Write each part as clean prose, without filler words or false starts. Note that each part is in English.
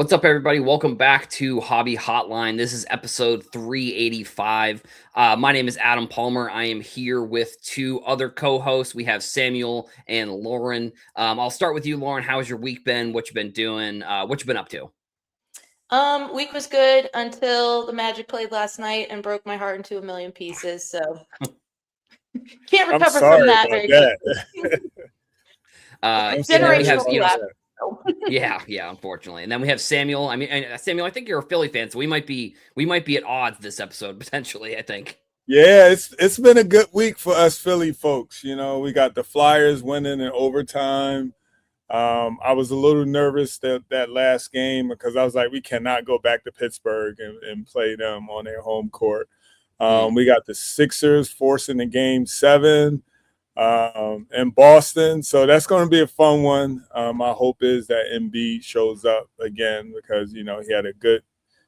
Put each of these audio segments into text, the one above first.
What's up, everybody? Welcome back to Hobby Hotline. This is episode 385. My name is Adam Palmer. I am here with two other co-hosts. We have Samuel and Lauren. I'll start with you, Lauren. How's your week been? What you been doing? What you been up to? Week was good until the Magic played last night and broke my heart into a million pieces. So can't recover from that very quickly. Generational collapse. Yeah, unfortunately. And then we have Samuel. Samuel, I think you're a Philly fan, so we might be at odds this episode potentially, I think. Yeah, it's been a good week for us Philly folks. You know, we got the Flyers winning in overtime. I was a little nervous that last game because I was like, we cannot go back to Pittsburgh and play them on their home court. We got the Sixers forcing the game 7 in Boston. So that's going to be a fun one. My hope is that Embiid shows up again because, you know, he had a good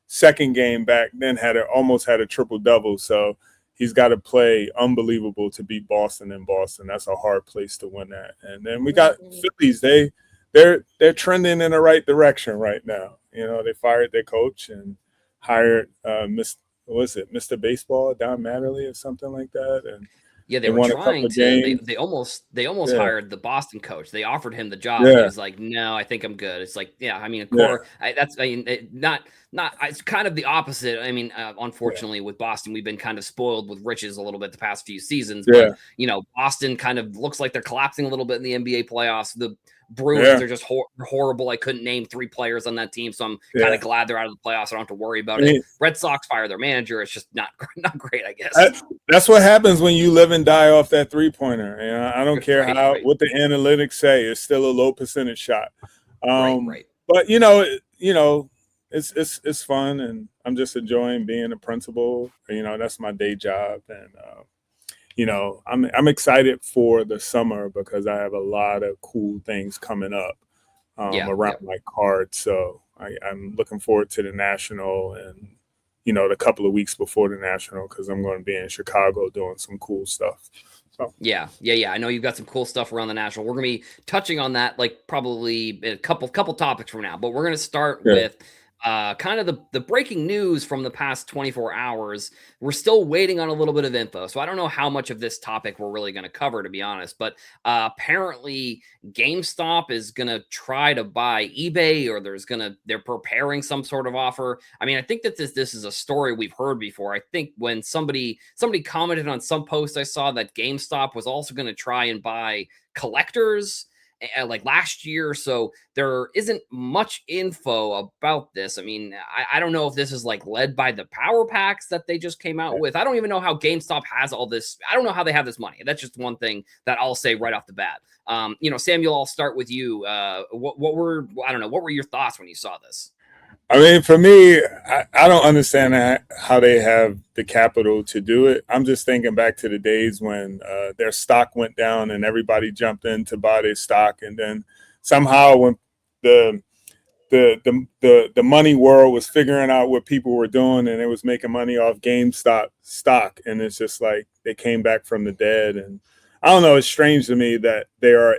second game back, then almost had a triple-double. So he's got to play unbelievable to beat Boston in Boston. That's a hard place to win that. And then we got Phillies. They're trending in the right direction right now. You know, they fired their coach and hired Mr. Baseball, Don Mattingly or something like that. And yeah, they were trying to. They almost hired the Boston coach. They offered him the job. Yeah. He was like, "No, I think I'm good." It's like, yeah, I mean, it's kind of the opposite. I mean, unfortunately, with Boston, we've been kind of spoiled with riches a little bit the past few seasons. But you know, Boston kind of looks like they're collapsing a little bit in the NBA playoffs. The Bruins are just horrible. I couldn't name 3 players on that team, so I'm kind of glad they're out of the playoffs. I don't have to worry about it. Red Sox fire their manager. It's just not great, I guess. That's what happens when you live and die off that 3-pointer. You know, I don't care what the analytics say. It's still a low percentage shot. Right. But you know, it's fun, and I'm just enjoying being a principal. You know, that's my day job, and you know, I'm excited for the summer because I have a lot of cool things coming up around my card. So I'm looking forward to the National and, you know, the couple of weeks before the National because I'm going to be in Chicago doing some cool stuff. So. Yeah. I know you've got some cool stuff around the National. We're going to be touching on that like probably a couple topics from now, but we're going to start with kind of the breaking news from the past 24 hours. We're still waiting on a little bit of info, so I don't know how much of this topic we're really going to cover, to be honest, but apparently GameStop is going to try to buy eBay, or they're preparing some sort of offer. I mean, I think that this is a story we've heard before. I think when somebody commented on some post I saw that GameStop was also going to try and buy collectors like last year, so there isn't much info about this. I mean, I don't know if this is like led by the power packs that they just came out with. I don't even know how GameStop has all this. I don't know how they have this money. That's just one thing that I'll say right off the bat. You know, Samuel, I'll start with you. What were your thoughts when you saw this? I mean, for me, I don't understand how they have the capital to do it. I'm just thinking back to the days when their stock went down and everybody jumped in to buy their stock, and then somehow when the money world was figuring out what people were doing and it was making money off GameStop stock, and it's just like they came back from the dead. And I don't know, it's strange to me that they are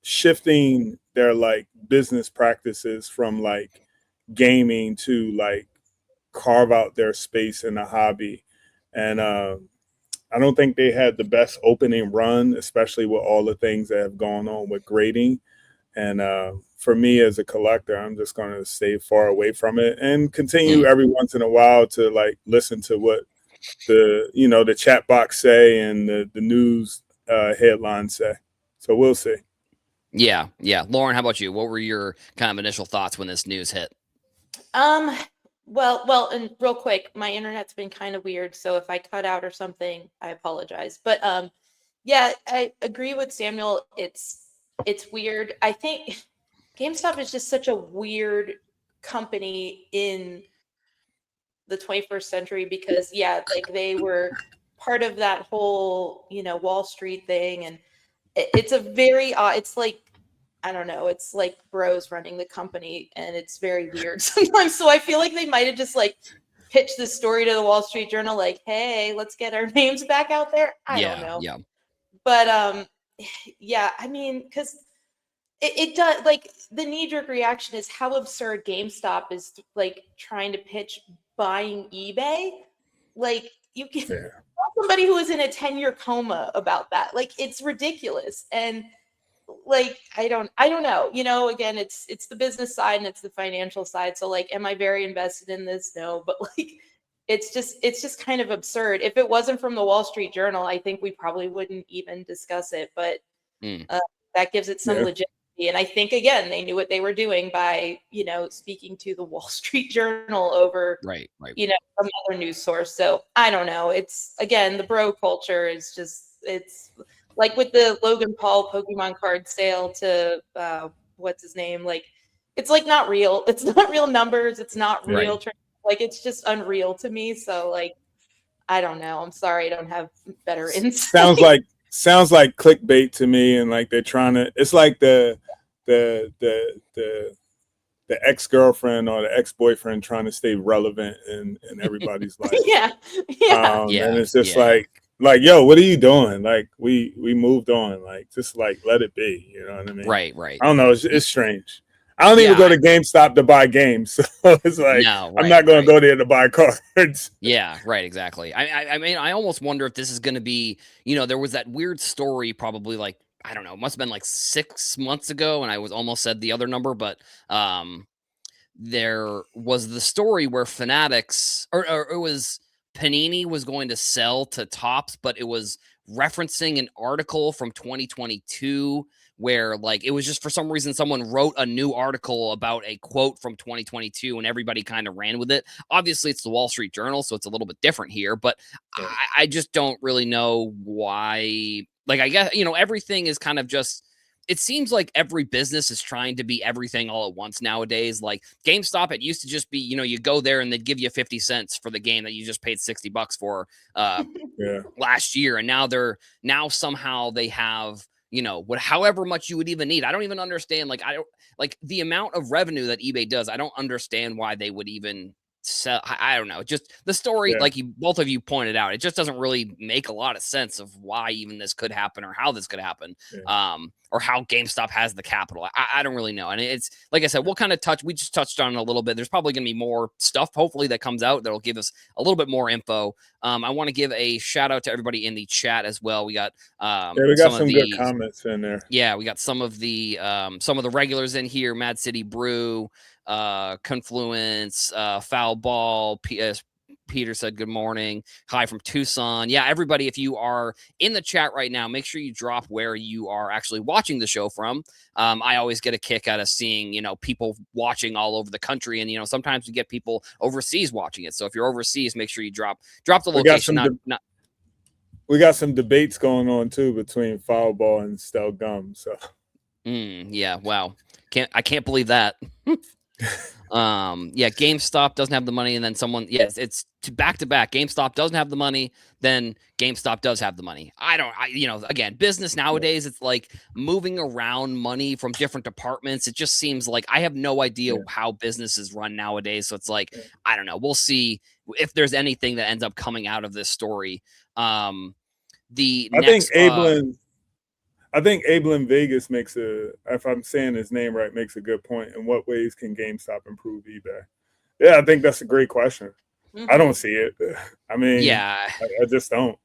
shifting their like business practices from like gaming to like carve out their space in the hobby. And I don't think they had the best opening run, especially with all the things that have gone on with grading. And for me as a collector, I'm just going to stay far away from it and continue every once in a while to like listen to what the chat box say and the news headlines say. So we'll see. Yeah. Lauren, how about you? What were your kind of initial thoughts when this news hit? Well, and real quick, my internet's been kind of weird, so if I cut out or something, I apologize. But yeah, I agree with Samuel. It's weird. I think GameStop is just such a weird company in the 21st century because like they were part of that whole, Wall Street thing, and it's a very odd, it's like, I don't know, it's like bros running the company, and it's very weird sometimes. So I feel like they might have just like pitched this story to the Wall Street Journal, like, hey, let's get our names back out there. I don't know. Yeah. But yeah, I mean, because It does, like, the knee-jerk reaction is how absurd GameStop is, like, trying to pitch buying eBay. Like, you can somebody who is in a 10-year coma about that. Like, it's ridiculous. And like, I don't know. You know, again, it's the business side and it's the financial side. So like, am I very invested in this? No, but like, it's just kind of absurd. If it wasn't from the Wall Street Journal, I think we probably wouldn't even discuss it. But that gives it some legitimacy. And I think, again, they knew what they were doing by, you know, speaking to the Wall Street Journal over, you know, some other news source. So I don't know. It's, again, the bro culture is just, it's like with the Logan Paul Pokemon card sale to, what's his name? Like, it's like not real. It's not real numbers. It's not real. Like, it's just unreal to me. So like, I don't know. I'm sorry. I don't have better insight. Sounds like clickbait to me, and like they're trying to. It's like the ex-girlfriend or the ex-boyfriend trying to stay relevant in everybody's life. Yeah. And it's just like, yo, what are you doing? Like, we moved on. Like, just like let it be. You know what I mean? Right. I don't know. It's strange. I don't even go to GameStop to buy games, so it's like I'm not going to go there to buy cards. Yeah, right, exactly. I mean, I almost wonder if this is going to be, you know, there was that weird story probably like, I don't know, it must have been like 6 months ago, and I was almost said the other number, but there was the story where Fanatics or it was Panini was going to sell to Topps, but it was referencing an article from 2022 where like it was just for some reason someone wrote a new article about a quote from 2022 and everybody kind of ran with it. Obviously, it's the Wall Street Journal, so it's a little bit different here, but I just don't really know why. Like, I guess, you know, everything is kind of just, it seems like every business is trying to be everything all at once nowadays. Like GameStop, it used to just be, you know, you go there and they'd give you 50 cents for the game that you just paid $60 for last year. And now somehow they have, you know, however much you would even need. I don't even understand. Like, like the amount of revenue that eBay does. I don't understand why they would even sell. I don't know. Just the story, like both of you pointed out, it just doesn't really make a lot of sense of why even this could happen or how this could happen. Or how GameStop has the capital. I don't really know. And it's, like I said, we just touched on it a little bit. There's probably going to be more stuff, hopefully, that comes out that'll give us a little bit more info. I want to give a shout out to everybody in the chat as well. We got, we got some good comments in there. Yeah, we got some of the regulars in here, Mad City Brew, Confluence, Foul Ball, Peter said good morning. Hi from Tucson. Yeah, everybody, if you are in the chat right now, make sure you drop where you are actually watching the show from. I always get a kick out of seeing, you know, people watching all over the country, and you know, sometimes we get people overseas watching it. So if you're overseas, make sure you drop the location. We got some debates going on too between Foul Ball and Stel Gum. So yeah, wow. I can't believe that. GameStop doesn't have the money, and then it's back to back. GameStop doesn't have the money, then GameStop does have the money. Again, business nowadays, it's like moving around money from different departments. It just seems like I have no idea how businesses run nowadays. So it's like, I don't know. We'll see if there's anything that ends up coming out of this story. I think Abelin Vegas if I'm saying his name right, makes a good point. In what ways can GameStop improve eBay? Yeah, I think that's a great question. Mm-hmm. I don't see it. I mean, I just don't.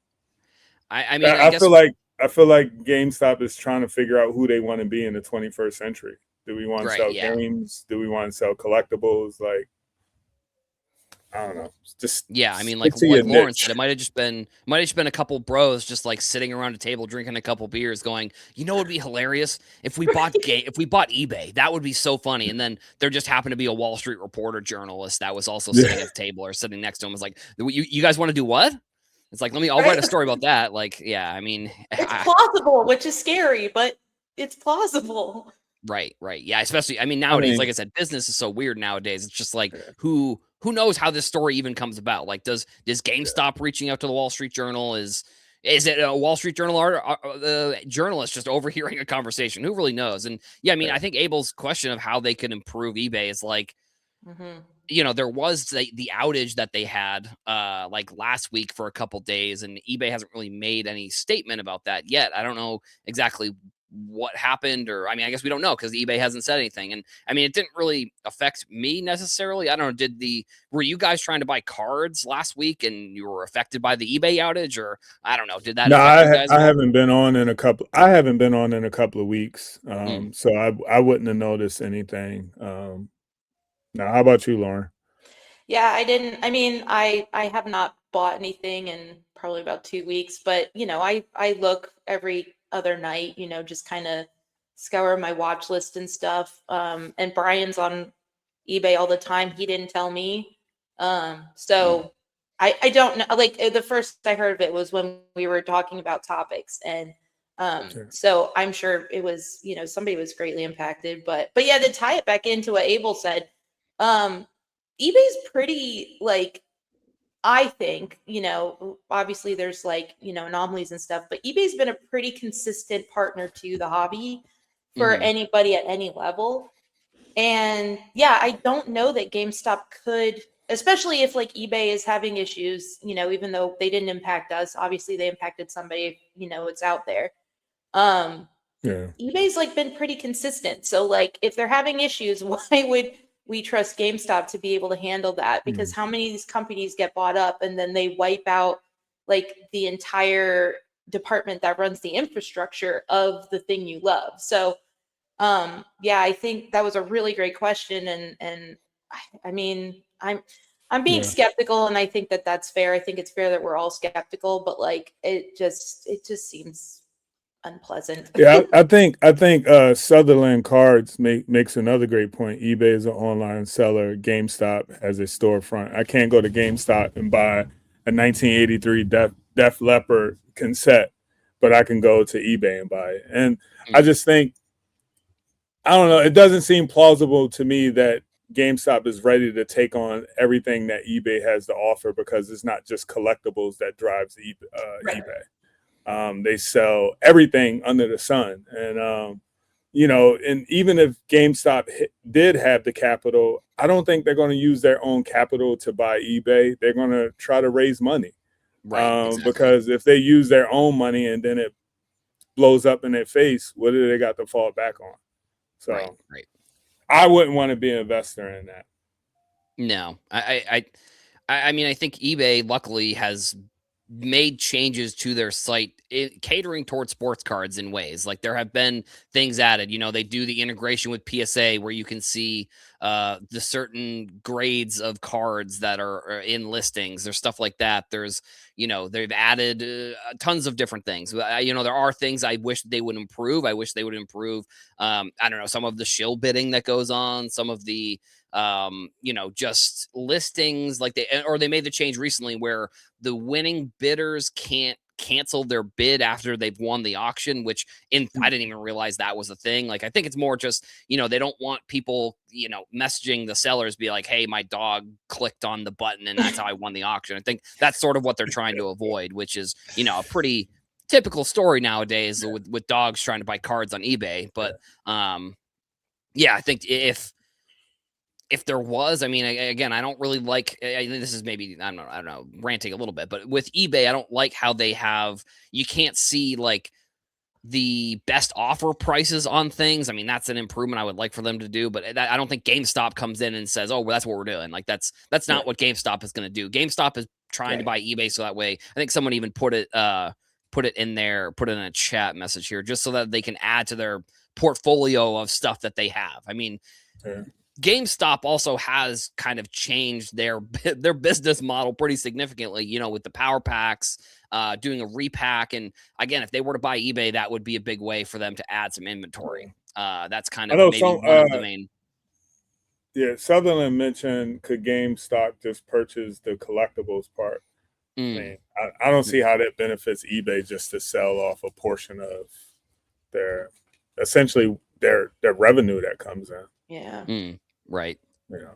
I feel like GameStop is trying to figure out who they want to be in the 21st century. Do we want to sell games? Do we want to sell collectibles? Like, I don't know. Like Lawrence said, it might have just been a couple bros just like sitting around a table drinking a couple beers going, you know, it'd be hilarious if we bought eBay. That would be so funny. And then there just happened to be a Wall Street Reporter journalist that was also sitting at the table or sitting next to him, was like, you guys want to do what? It's like, I'll write a story about that. Like, yeah, I mean, it's plausible, which is scary, but it's plausible. Right. Yeah, especially, nowadays, like I said, business is so weird nowadays. It's just like, who knows how this story even comes about? Like, does GameStop reaching out to the Wall Street Journal? Is it a Wall Street Journal journalist just overhearing a conversation? Who really knows? And I think Abel's question of how they could improve eBay is like, you know, there was the outage that they had like last week for a couple days, and eBay hasn't really made any statement about that yet. I don't know exactly what happened, or I mean, I guess we don't know because eBay hasn't said anything. And I mean, it didn't really affect me necessarily. I don't know. Were you guys trying to buy cards last week and you were affected by the eBay outage, or I don't know, did that No, affect you guys? I haven't been on in a couple. I haven't been on in a couple of weeks, so I wouldn't have noticed anything. Now, how about you, Lauren? Yeah, I didn't. I mean, I have not bought anything in probably about 2 weeks, but I look every other night, just kind of scour my watch list and stuff. And Brian's on eBay all the time. He didn't tell me. So I don't know. Like the first I heard of it was when we were talking about topics, and so I'm sure it was, somebody was greatly impacted. But yeah, to tie it back into what Abel said, eBay's pretty, like, I think, obviously there's like, anomalies and stuff, but eBay's been a pretty consistent partner to the hobby for anybody at any level. And yeah, I don't know that GameStop could, especially if like eBay is having issues, even though they didn't impact us, obviously they impacted somebody, it's out there. Yeah. eBay's like been pretty consistent. So like if they're having issues, why would we trust GameStop to be able to handle that? Because how many of these companies get bought up and then they wipe out like the entire department that runs the infrastructure of the thing you love? So yeah, I think that was a really great question. And I mean, I'm being skeptical, and I think that that's fair. I think it's fair that we're all skeptical, but like it just seems unpleasant. Yeah, I think Sutherland Cards makes another great point. eBay is an online seller. GameStop has a storefront. I can't go to GameStop and buy a 1983 Def Leppard cassette, but I can go to eBay and buy it. And I just think, I don't know, it doesn't seem plausible to me that GameStop is ready to take on everything that eBay has to offer, because it's not just collectibles that drives eBay. They sell everything under the sun. And, and even if GameStop did have the capital, I don't think they're going to use their own capital to buy eBay. They're going to try to raise money. Exactly. Because if they use their own money and then it blows up in their face, what do they got to fall back on? So right. I wouldn't want to be an investor in that. No, I mean, I think eBay luckily has made changes to their site catering towards sports cards in ways. Like there have been things added, they do the integration with PSA where you can see the certain grades of cards that are in listings. There's stuff like that. There's, they've added tons of different things. There are things I wish they would improve. I wish they would improve, I don't know, some of the shill bidding that goes on, some of the, just listings like they made the change recently where the winning bidders can't cancel their bid after they've won the auction, which I didn't even realize that was a thing. Like, I think it's more just, they don't want people, messaging the sellers, be like, hey, my dog clicked on the button and that's how I won the auction. I think that's sort of what they're trying to avoid, which is, a pretty typical story nowadays with dogs trying to buy cards on eBay. But yeah, I think if there was, I mean, again, I don't really like, this is maybe, I don't know, ranting a little bit, but with eBay, I don't like how you can't see like the best offer prices on things. I mean, that's an improvement I would like for them to do, but I don't think GameStop comes in and says, oh, well, that's what we're doing. Like that's not what GameStop is going to do. GameStop is trying to buy eBay. So that way, I think someone even put it in a chat message here, just so that they can add to their portfolio of stuff that they have. I mean, GameStop also has kind of changed their business model pretty significantly, with the power packs, doing a repack. And again, if they were to buy eBay, that would be a big way for them to add some inventory. That's kind of maybe one of the main. Yeah, Sutherland mentioned, could GameStop just purchase the collectibles part? I mean, I don't see how that benefits eBay just to sell off a portion of their revenue that comes in. Yeah. Right. Yeah.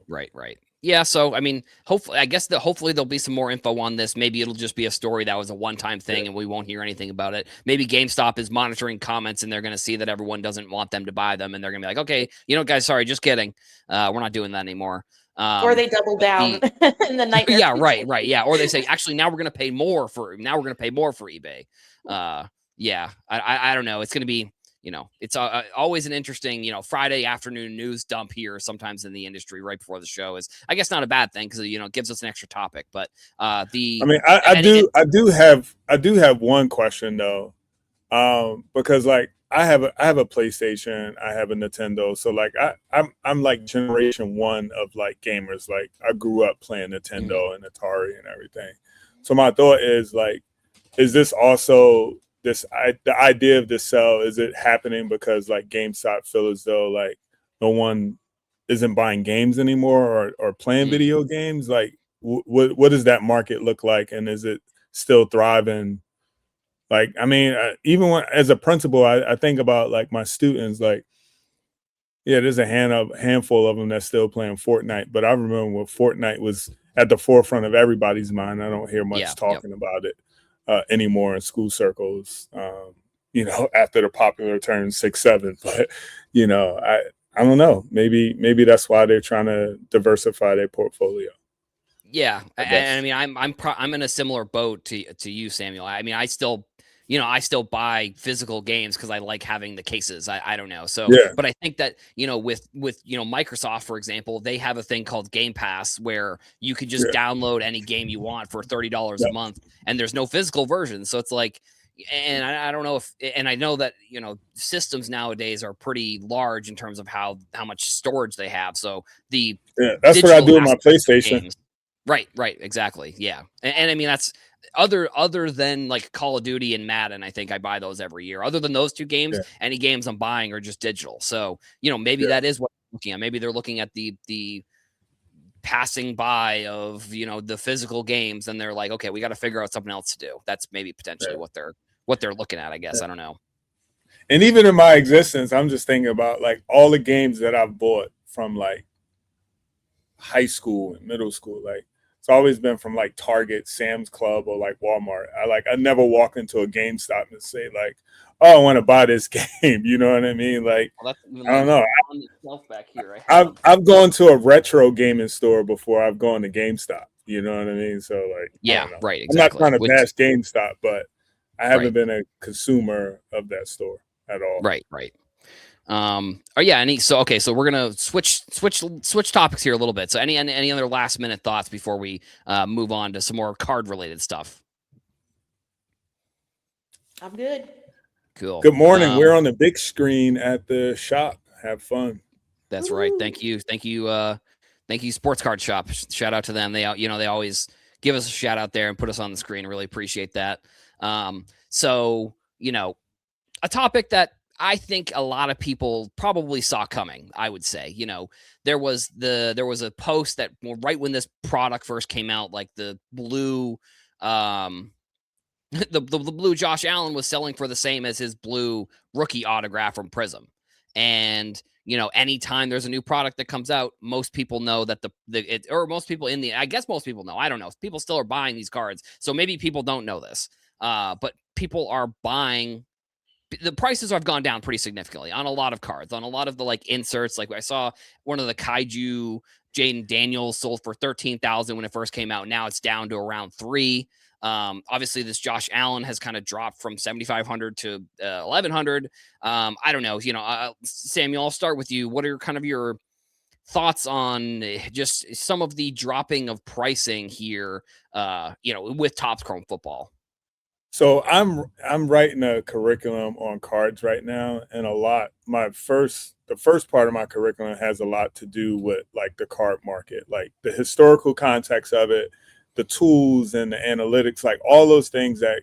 Right. Yeah. So, I mean, hopefully there'll be some more info on this. Maybe it'll just be a story that was a one-time thing and we won't hear anything about it. Maybe GameStop is monitoring comments and they're going to see that everyone doesn't want them to buy them. And they're going to be like, okay, guys, sorry, just kidding. We're not doing that anymore. Or they double down in the nightmare. Yeah. Right. Yeah. Or they say, actually, now we're going to pay more for eBay. Yeah, I don't know. It's going to be, it's always an interesting, Friday afternoon news dump here sometimes in the industry right before the show is, I guess, not a bad thing because, it gives us an extra topic. But I mean, I do have one question though, because like I have a PlayStation, I have a Nintendo, so like I'm like generation one of like gamers. Like I grew up playing Nintendo and Atari and everything. So my thought is like, is this also the idea of this sell? Is it happening because like GameStop feel as though like no one isn't buying games anymore or playing video games? Like what does that market look like, and is it still thriving? Like, I mean, even when as a principal, I think about like my students. Like, yeah, there's a handful of them that's still playing Fortnite. But I remember when Fortnite was at the forefront of everybody's mind. I don't hear much talking about it anymore in school circles. After the popular term 6-7. But I don't know. Maybe that's why they're trying to diversify their portfolio. Yeah, and I mean, I'm in a similar boat to you, Samuel. I mean, I still buy physical games because I like having the cases. I don't know. So, but I think that, with Microsoft, for example, they have a thing called Game Pass where you can just download any game you want for $30 a month, and there's no physical version. So it's like, and I don't know and I know that, systems nowadays are pretty large in terms of how much storage they have. So that's what I do with my PlayStation. Right, exactly. Yeah. And I mean, that's other than like Call of Duty and Madden, I think I buy those every year. Other than those two games, any games I'm buying are just digital. So, maybe that is what they're looking at. Maybe they're looking at the passing by of, the physical games, and they're like, okay, we got to figure out something else to do. That's maybe potentially what they're looking at, I guess. I don't know. And even in my existence, I'm just thinking about like all the games that I've bought from like high school and middle school. Like, it's always been from like Target, Sam's Club, or like Walmart. I never walk into a GameStop and say like, "Oh, I want to buy this game." You know what I mean? Like, I don't know. On the shelf back here, I've gone to a retro gaming store before I've gone to GameStop. You know what I mean? So like, yeah, right, exactly. I'm not trying to bash GameStop, but I haven't been a consumer of that store at all. Right. So we're gonna switch topics here a little bit. So any other last minute thoughts before we move on to some more card related stuff? I'm good. Cool. Good morning. We're on the big screen at the shop. Have fun. That's right. Thank you, Sports Card Shop. Shout out to them. They always give us a shout out there and put us on the screen. Really appreciate that. So a topic that I think a lot of people probably saw coming, I would say. There was a post that right when this product first came out, like the blue the blue Josh Allen was selling for the same as his blue rookie autograph from Prism. And anytime there's a new product that comes out, most people know that most people I guess most people know. I don't know. People still are buying these cards. So maybe people don't know this. But people are buying. The prices have gone down pretty significantly on a lot of cards, on a lot of the like inserts. Like I saw one of the Kaiju Jaden Daniels sold for $13,000 when it first came out. Now it's down to around $3,000. Obviously this Josh Allen has kind of dropped from $7,500 to $1,100. I don't know, Samuel, I'll start with you. What are kind of your thoughts on just some of the dropping of pricing here, with Topps Chrome football? So I'm writing a curriculum on cards right now, and the first part of my curriculum has a lot to do with like the card market, like the historical context of it, the tools and the analytics, like all those things that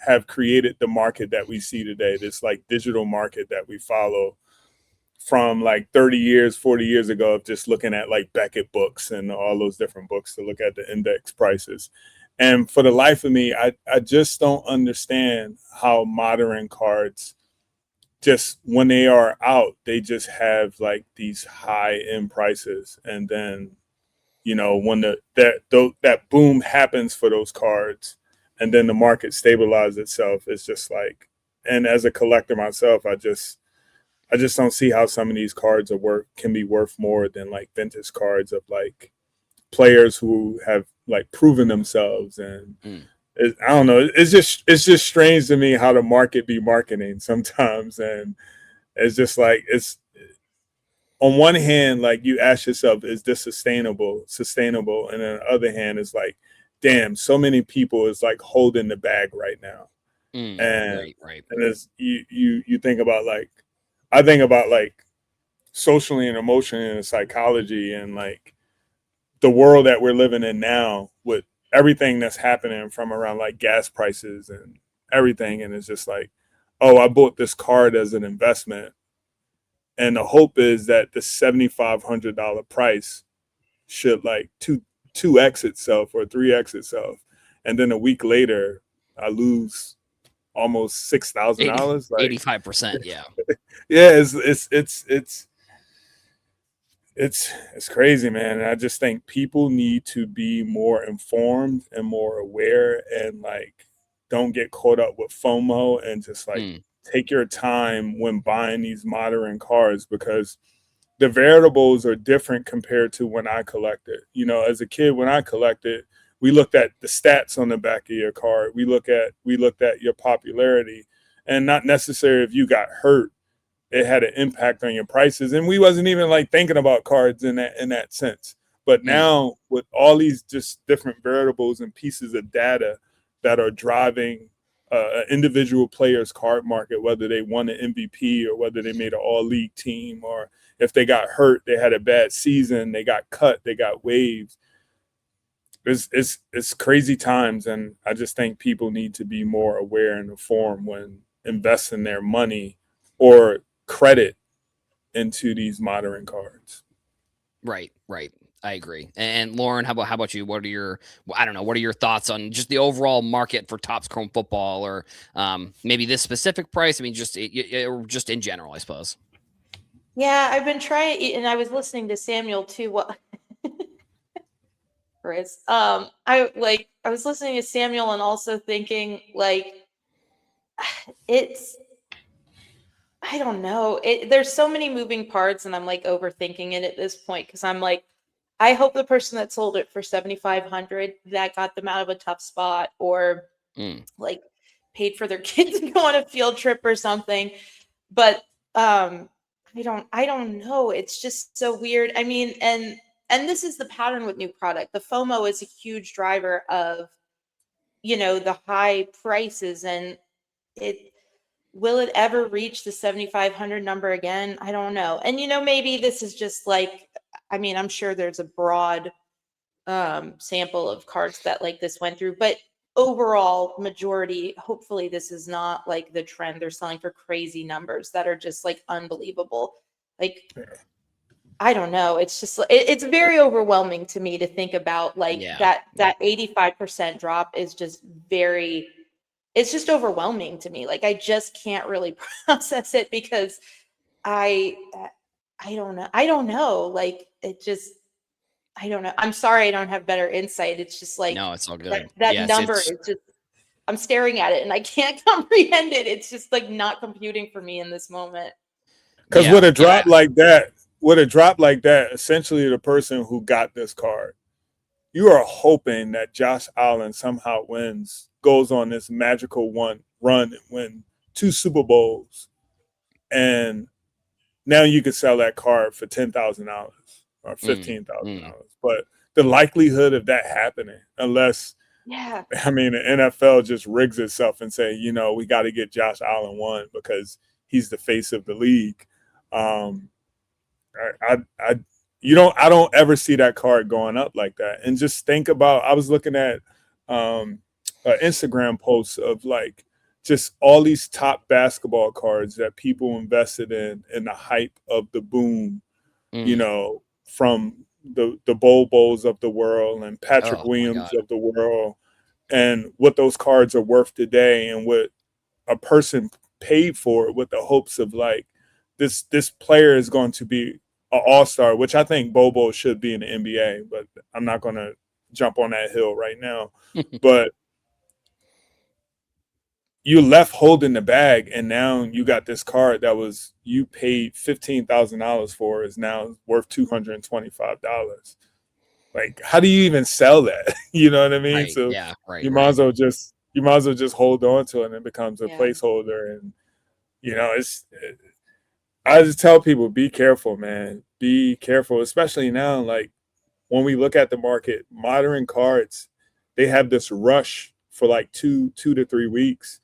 have created the market that we see today, this like digital market that we follow from like 30 years, 40 years ago of just looking at like Beckett books and all those different books to look at the index prices. And for the life of me, I just don't understand how modern cards, just when they are out, they just have like these high end prices. And then, when that boom happens for those cards and then the market stabilizes itself, it's just like, and as a collector myself, I just don't see how some of these cards can be worth more than like vintage cards of like players who have like proven themselves and I don't know. It's just strange to me how the market be marketing sometimes, and it's just like it's on one hand, like you ask yourself, is this sustainable? Sustainable, and on the other hand, it's like, damn, so many people is like holding the bag right now, and Right. and it's you think about like, I think about like socially and emotionally and psychology and like the world that we're living in now with everything that's happening from around like gas prices and everything. And it's just like, oh, I bought this card as an investment. And the hope is that the $7,500 price should like 2x itself or 3x itself. And then a week later, I lose almost $6,000. Like 85%. Yeah. yeah, it's crazy, man. And I just think people need to be more informed and more aware and like don't get caught up with FOMO and just like take your time when buying these modern cars because the variables are different compared to when I collected. You know, as a kid when I collected, we looked at the stats on the back of your card. We looked at your popularity and not necessarily if you got hurt it had an impact on your prices. And we wasn't even like thinking about cards in that sense. But now with all these just different variables and pieces of data that are driving an individual player's card market, whether they won an MVP or whether they made an all-league team or if they got hurt, they had a bad season, they got cut, they got waived. It's crazy times, and I just think people need to be more aware and informed when investing their money or credit into these modern cards. Right. I agree. And Lauren, how about you? What are your thoughts on just the overall market for Topps Chrome football, or maybe this specific price? I mean, just in general, I suppose. Yeah, I've been trying, and I was listening to Samuel too. What, Chris? I was listening to Samuel and also thinking like, I don't know. There's so many moving parts, and I'm like overthinking it at this point because I'm like, I hope the person that sold it for $7,500 that got them out of a tough spot, or like paid for their kids to go on a field trip or something. But I don't know. It's just so weird. I mean, and this is the pattern with new product. The FOMO is a huge driver of, the high prices, and will it ever reach the 7,500 number again? I don't know. And, maybe this is just like, I mean, I'm sure there's a broad sample of cards that like this went through, but overall majority, hopefully this is not like the trend. They're selling for crazy numbers that are just like unbelievable. Like, I don't know. It's just, it's very overwhelming to me to think about like that 85% drop is just it's just overwhelming to me. Like, I just can't really process it because I don't know. I don't know. Like, I don't know. I'm sorry I don't have better insight. It's just like, no, it's all good. That number is just, I'm staring at it and I can't comprehend it. It's just like not computing for me in this moment. Because with a drop like that, essentially the person who got this card, you are hoping that Josh Allen somehow goes on this magical run and win 2 Super Bowls. And now you could sell that card for $10,000 or $15,000. But the likelihood of that happening, unless, I mean, the NFL just rigs itself and say, we got to get Josh Allen one because he's the face of the league. I don't ever see that card going up like that. And just think about, I was looking at Instagram posts of like just all these top basketball cards that people invested in the hype of the boom, from the Bobos of the world and Patrick Williams of the world, and what those cards are worth today and what a person paid for it with the hopes of like, this player is going to be an all-star, which I think Bobo should be in the NBA, but I'm not going to jump on that hill right now. But you left holding the bag, and now you got this card that you paid $15,000 for is now worth $225. Like, how do you even sell that? You know what I mean? Right. So Yeah. Right. you might as well just hold on to it, and it becomes a Yeah. placeholder. And I just tell people, be careful, man. Be careful, especially now. Like when we look at the market, modern cards, they have this rush for like 2 to 3 weeks,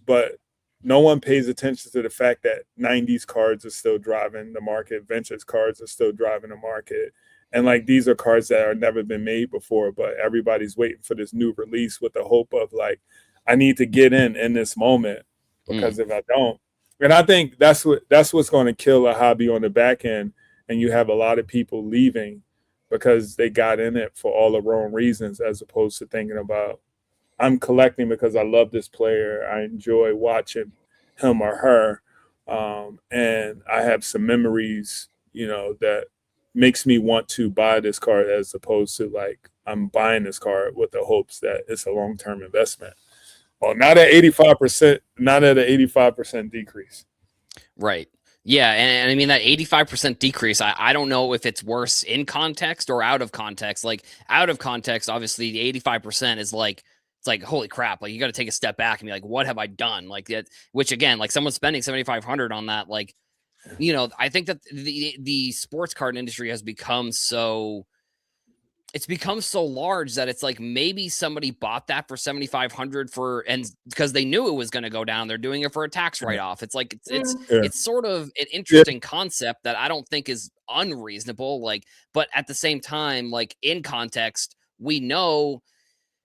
but no one pays attention to the fact that 90s cards are still driving the market, vintage cards are still driving the market. And like these are cards that have never been made before, but everybody's waiting for this new release with the hope of like, I need to get in this moment, because if I don't, and I think that's what's going to kill a hobby on the back end. And you have a lot of people leaving because they got in it for all the wrong reasons, as opposed to thinking about, I'm collecting because I love this player. I enjoy watching him or her. And I have some memories, that makes me want to buy this card, as opposed to like, I'm buying this card with the hopes that it's a long-term investment. Well, not at 85%, not at an 85% decrease. Right. Yeah, and I mean that 85% decrease, I don't know if it's worse in context or out of context. Like out of context, obviously the 85% is like, it's like, holy crap, like you got to take a step back and be like, what have I done? Like that, which again, like someone spending 7,500 on that, like, I think that the sports card industry has become so, it's become so large that it's like maybe somebody bought that for 7,500 and because they knew it was going to go down, they're doing it for a tax write-off. It's like Yeah. it's sort of an interesting concept that I don't think is unreasonable. Like, but at the same time, like in context, we know.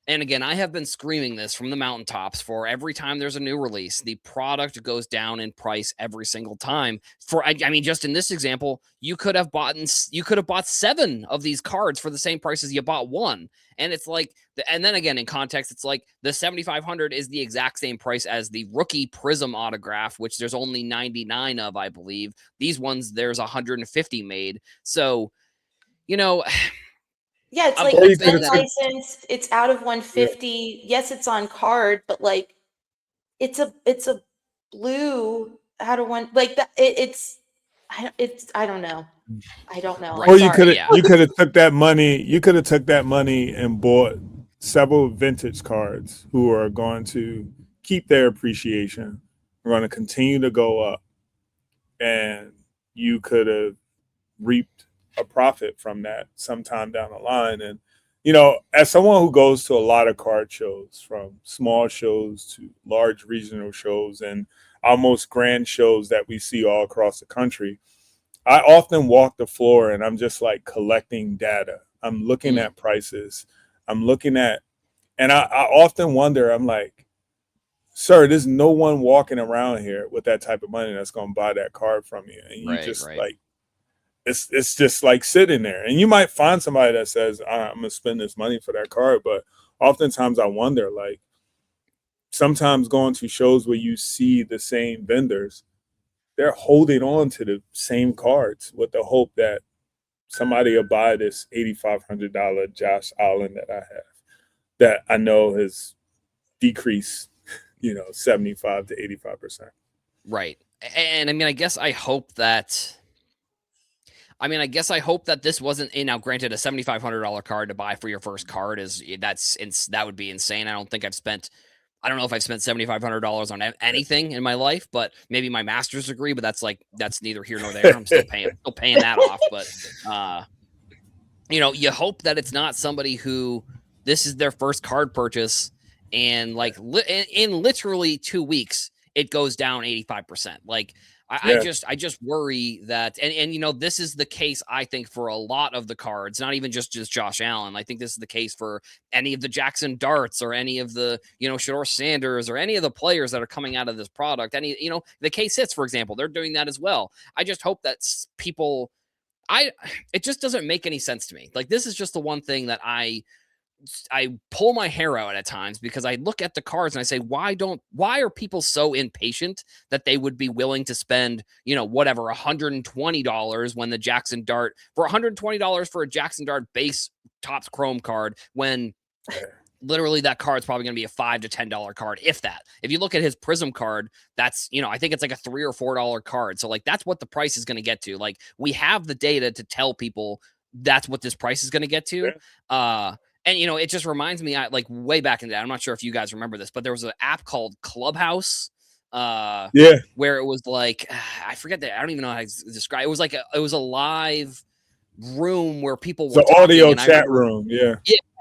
And again, I have been screaming this from the mountaintops for every time there's a new release, the product goes down in price every single time. I mean, just in this example, you could have bought 7 of these cards for the same price as you bought one. And it's like, and then again, in context, it's like the 7,500 is the exact same price as the rookie Prism autograph, which there's only 99 of, I believe. These ones, there's 150 made. So, Yeah, it's I'm like it's hoping that unlicensed, it's out of 150. Yes, it's on card, but like it's a blue out of one, like that I don't know. I don't know. Right. I'm Or sorry. Yeah. you could have took that money. You could have took that money and bought several vintage cards who are going to keep their appreciation. Are going to continue to go up, and you could have reaped a profit from that sometime down the line. And as someone who goes to a lot of card shows, from small shows to large regional shows and almost grand shows that we see all across the country, I often walk the floor and I'm just like collecting data. I'm looking at prices. I'm looking at, and I often wonder, I'm like, sir, there's no one walking around here with that type of money that's going to buy that card from you. And you just Right. like, it's just like sitting there. And you might find somebody that says, I'm going to spend this money for that card. But oftentimes I wonder, like, sometimes going to shows where you see the same vendors, they're holding on to the same cards with the hope that somebody will buy this $8,500 Josh Allen that I have, that I know has decreased, 75 to 85%. Right. And I mean, I guess I hope that this wasn't, now granted, a $7,500 card to buy for your first card that would be insane. I don't know if I've spent $7,500 on anything in my life, but maybe my master's degree, but that's neither here nor there. I'm still paying that off. But, you hope that it's not somebody who this is their first card purchase and like in literally 2 weeks, it goes down 85%. Like, I just worry that, and this is the case, I think, for a lot of the cards, not even just Josh Allen. I think this is the case for any of the Jackson Darts or any of the, Shador Sanders or any of the players that are coming out of this product. The case hits, for example, they're doing that as well. I just hope that people, it just doesn't make any sense to me. Like, this is just the one thing that I pull my hair out at times, because I look at the cards and I say, why are people so impatient that they would be willing to spend, whatever, $120 when the Jackson Dart, for $120 for a Jackson Dart base Topps Chrome card, when literally that card's probably going to be a $5 to $10 card, if that. If you look at his Prism card, that's, I think it's like a $3 or $4 card. So like, that's what the price is going to get to. Like, we have the data to tell people that's what this price is going to get to. Yeah. And you know, it just reminds me, like way back in the day, I'm not sure if you guys remember this, but there was an app called Clubhouse. Yeah. Where it was like, I forget that. I don't even know how to describe it. It was a live room where people were The talking, audio and chat room. Yeah.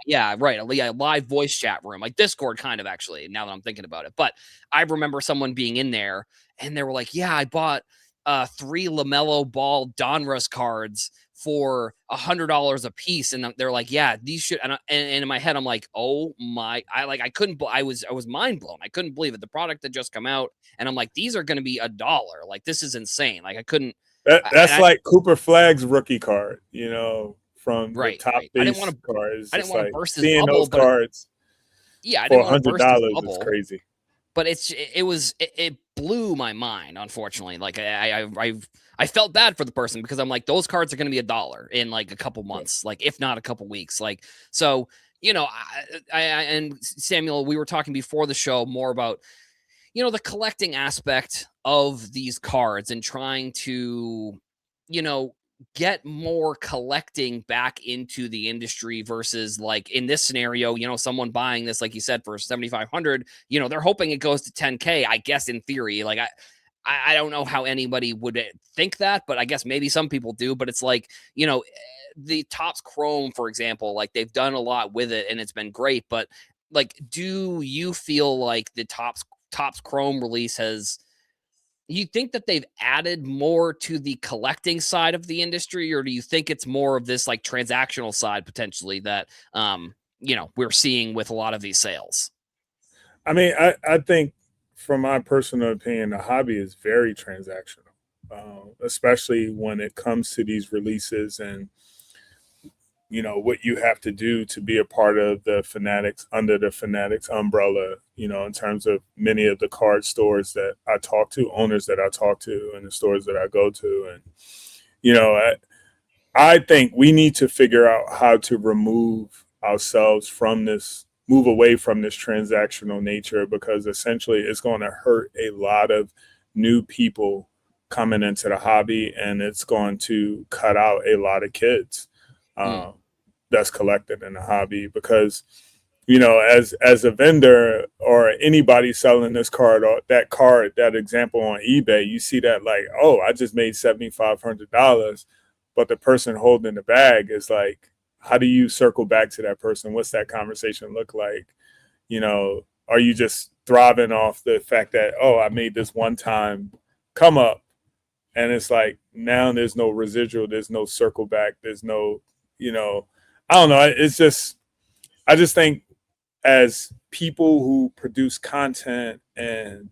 Yeah, right. A live voice chat room, like Discord, kind of, actually, now that I'm thinking about it. But I remember someone being in there and they were like, yeah, I bought 3 LaMelo Ball Donruss cards for $100 a piece. And they're like, yeah, these should, and in my head, I'm like, oh my, I couldn't, I was mind blown. I couldn't believe it. The product had just come out and I'm like, these are going to be $1. Like, this is insane. Like, I couldn't. That's like Cooper Flagg's rookie card, you know, from the top right. base card. It's I didn't just want to like burst his seeing bubble, those but cards I for didn't want to burst his $100 is bubble. crazy. But it blew my mind, unfortunately. Like I felt bad for the person because I'm like, those cards are going to be $1 in like a couple months, like if not a couple weeks. Like, so, you know, I and Samuel, we were talking before the show more about, you know, the collecting aspect of these cards and trying to, you know, get more collecting back into the industry versus, like, in this scenario, you know, someone buying this, like you said, for 7,500, you know, they're hoping it goes to 10K, I guess, in theory. Like, I don't know how anybody would think that, but I guess maybe some people do. But it's like, you know, the Topps Chrome, for example, like, they've done a lot with it and it's been great. But like, do you feel like the Topps Chrome release has, you think that they've added more to the collecting side of the industry, or do you think it's more of this like transactional side potentially that you know, we're seeing with a lot of these sales? I mean, I think, from my personal opinion, the hobby is very transactional, especially when it comes to these releases and, you know, what you have to do to be a part of the Fanatics, under the Fanatics umbrella, you know, in terms of many of the card stores that I talk to, owners that I talk to, and the stores that I go to. And, you know, I think we need to figure out how to remove ourselves from this, move away from this transactional nature, because essentially it's going to hurt a lot of new people coming into the hobby, and it's going to cut out a lot of kids that's collected in the hobby. Because, you know, as a vendor or anybody selling this card or that card, that example on eBay, you see that like, oh, I just made $7,500, but the person holding the bag is like, how do you circle back to that person? What's that conversation look like? You know, are you just thriving off the fact that, oh, I made this one time come up, and it's like, now there's no residual, there's no circle back, there's no, you know, I don't know. It's just, I just think, as people who produce content and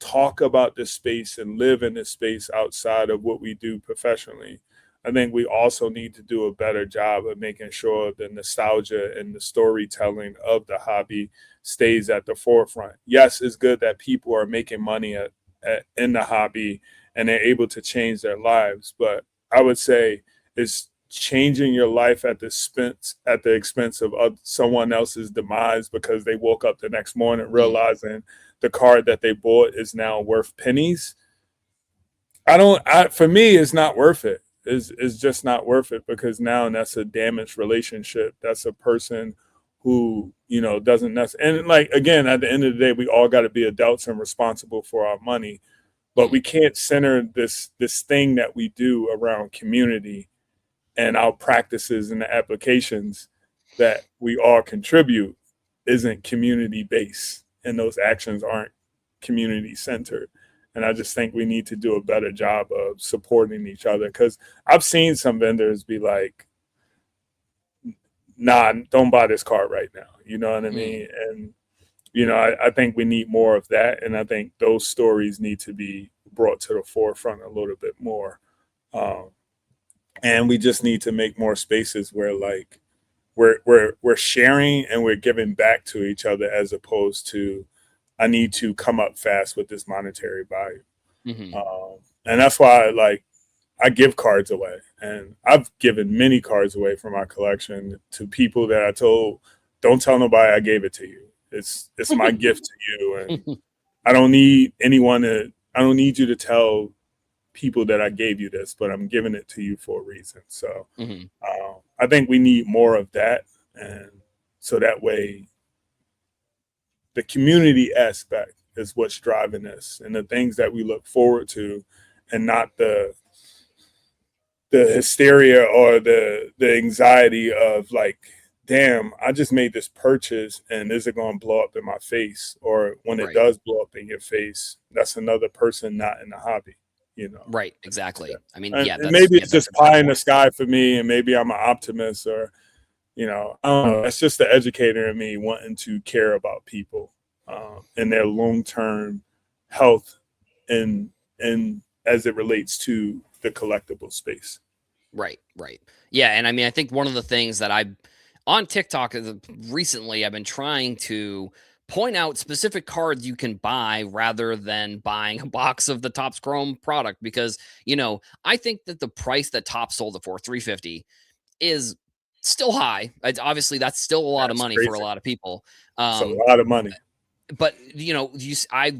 talk about this space and live in this space outside of what we do professionally, I think we also need to do a better job of making sure the nostalgia and the storytelling of the hobby stays at the forefront. Yes, it's good that people are making money in the hobby and they're able to change their lives, but I would say it's changing your life at the expense of someone else's demise, because they woke up the next morning realizing the card that they bought is now worth pennies. For me, it's not worth it. It's just not worth it, because now that's a damaged relationship. That's a person who, you know, doesn't necessarily, and like, again, at the end of the day, we all got to be adults and responsible for our money, but we can't center this thing that we do around community and our practices and the applications that we all contribute isn't community based, and those actions aren't community centered. And I just think we need to do a better job of supporting each other, because I've seen some vendors be like, nah, don't buy this card right now. You know what I mean? And, you know, I think we need more of that. And I think those stories need to be brought to the forefront a little bit more. And we just need to make more spaces where, like, we're sharing and we're giving back to each other, as opposed to, I need to come up fast with this monetary value. And that's why, like, I give cards away, and I've given many cards away from my collection to people that I told, don't tell nobody I gave it to you. It's my gift to you. And I don't need you to tell people that I gave you this, but I'm giving it to you for a reason. So I think we need more of that. And so that way the community aspect is what's driving this and the things that we look forward to, and not the hysteria or the anxiety of like, damn, I just made this purchase and is it going to blow up in my face? Or when it does blow up in your face, that's another person not in the hobby, Right. Exactly. I mean, and yeah, maybe it's just pie in the point. sky for me, and maybe I'm an optimist, or I don't know. That's just the educator in me wanting to care about people and their long-term health and as it relates to the collectible space. Right. Yeah. And I mean, I think one of the things that on TikTok recently, I've been trying to point out specific cards you can buy rather than buying a box of the Topps Chrome product, because, I think that the price that Topps sold it for, $350, is still high. Obviously, that's still a lot of money for a lot of people. It's a lot of money. But I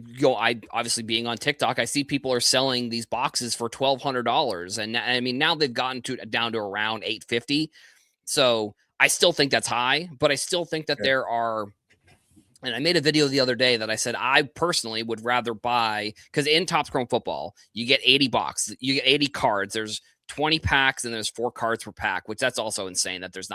obviously being on TikTok, I see people are selling these boxes for $1,200, and I mean now they've gotten down to around $850. So I still think that's high, but I still think that there are. And I made a video the other day that I said I personally would rather buy, because in Topps Chrome Football you get 80 boxes, you get 80 cards. There's 20 packs and there's 4 cards per pack, which that's also insane that there's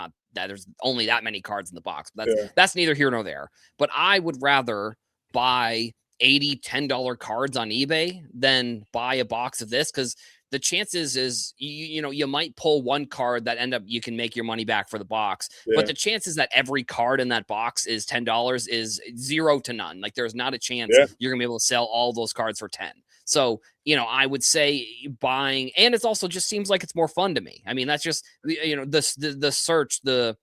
only that many cards in the box. But that's neither here nor there. But I would rather buy 80 $10 cards on eBay than buy a box of this, because the chances is you might pull one card that you can make your money back for the box, but the chances that every card in that box is $10 is 0 to none. Like there's not a chance you're gonna be able to sell all those cards for 10. So, I would say buying, and it's also just seems like it's more fun to me. I mean, that's just, the search, and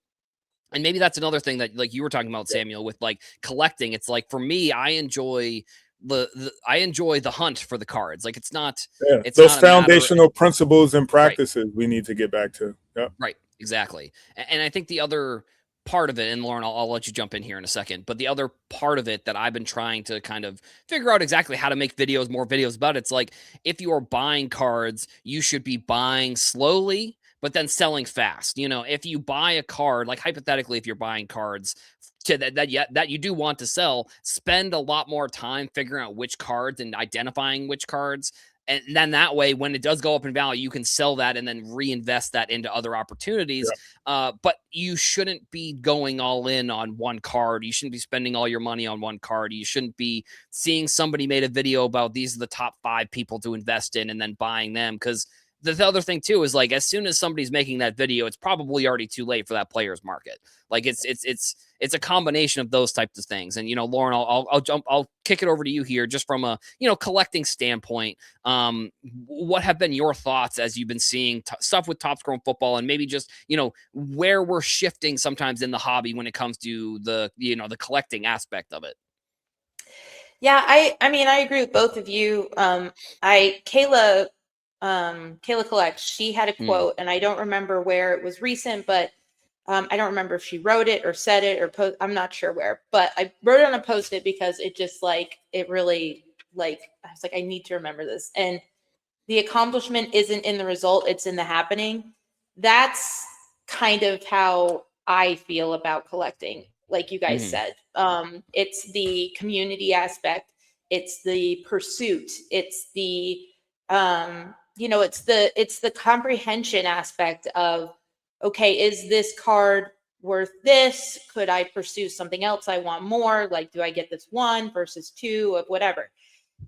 maybe that's another thing that, like you were talking about, Samuel, with like collecting. It's like, for me, I enjoy the hunt for the cards. Like it's those foundational principles and practices we need to get back to. Right. Exactly. And I think the other part of it, and Lauren, I'll let you jump in here in a second, but the other part of it that I've been trying to kind of figure out exactly how to make more videos about, it's like, if you are buying cards, you should be buying slowly, but then selling fast. If you buy a card, like hypothetically, if you're buying cards that you do want to sell, spend a lot more time figuring out which cards and identifying which cards. And then that way, when it does go up in value, you can sell that and then reinvest that into other opportunities. But you shouldn't be going all in on one card. You shouldn't be spending all your money on one card. You shouldn't be seeing somebody made a video about these are the top 5 people to invest in and then buying them. Because the other thing too is, like, as soon as somebody's making that video, it's probably already too late for that player's market. Like it's a combination of those types of things. And Lauren, I'll kick it over to you here, just from a collecting standpoint. What have been your thoughts as you've been seeing stuff with Topps Chrome Football, and maybe just where we're shifting sometimes in the hobby when it comes to the the collecting aspect of it? Yeah, I mean, I agree with both of you. Kayla collects, she had a quote, and I don't remember where it was recent, but I don't remember if she wrote it or said it or I'm not sure where, but I wrote it on a Post-it because it just it really, I was like, I need to remember this. And the accomplishment isn't in the result, it's in the happening. That's kind of how I feel about collecting. Like you guys said, it's the community aspect, it's the pursuit, it's the it's the comprehension aspect of, okay, is this card worth this? Could I pursue something else? I want more. Like, do I get this 1 versus 2 of whatever?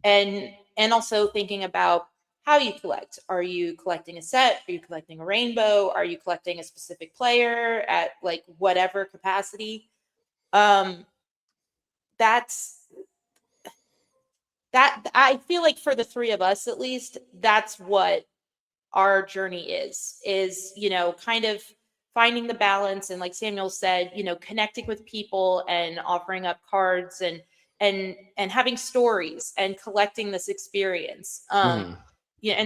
And also thinking about how you collect. Are you collecting a set? Are you collecting a rainbow? Are you collecting a specific player at like whatever capacity? That I feel like for the 3 of us, at least, that's what our journey is, kind of finding the balance. And like Samuel said, connecting with people and offering up cards and having stories and collecting this experience. And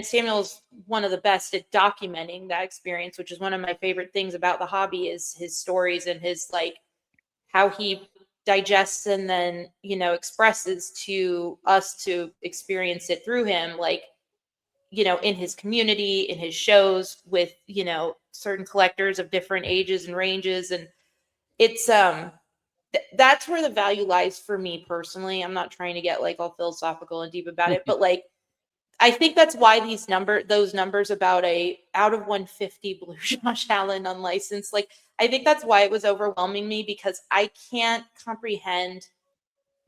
Samuel's one of the best at documenting that experience, which is one of my favorite things about the hobby, is his stories and his how he digests and then expresses to us to experience it through him. in his community, in his shows with, certain collectors of different ages and ranges. And it's, that's where the value lies for me personally. I'm not trying to get like all philosophical and deep about it, but like, I think that's why those numbers about a out of 150 blue Josh Allen unlicensed, like, I think that's why it was overwhelming me, because I can't comprehend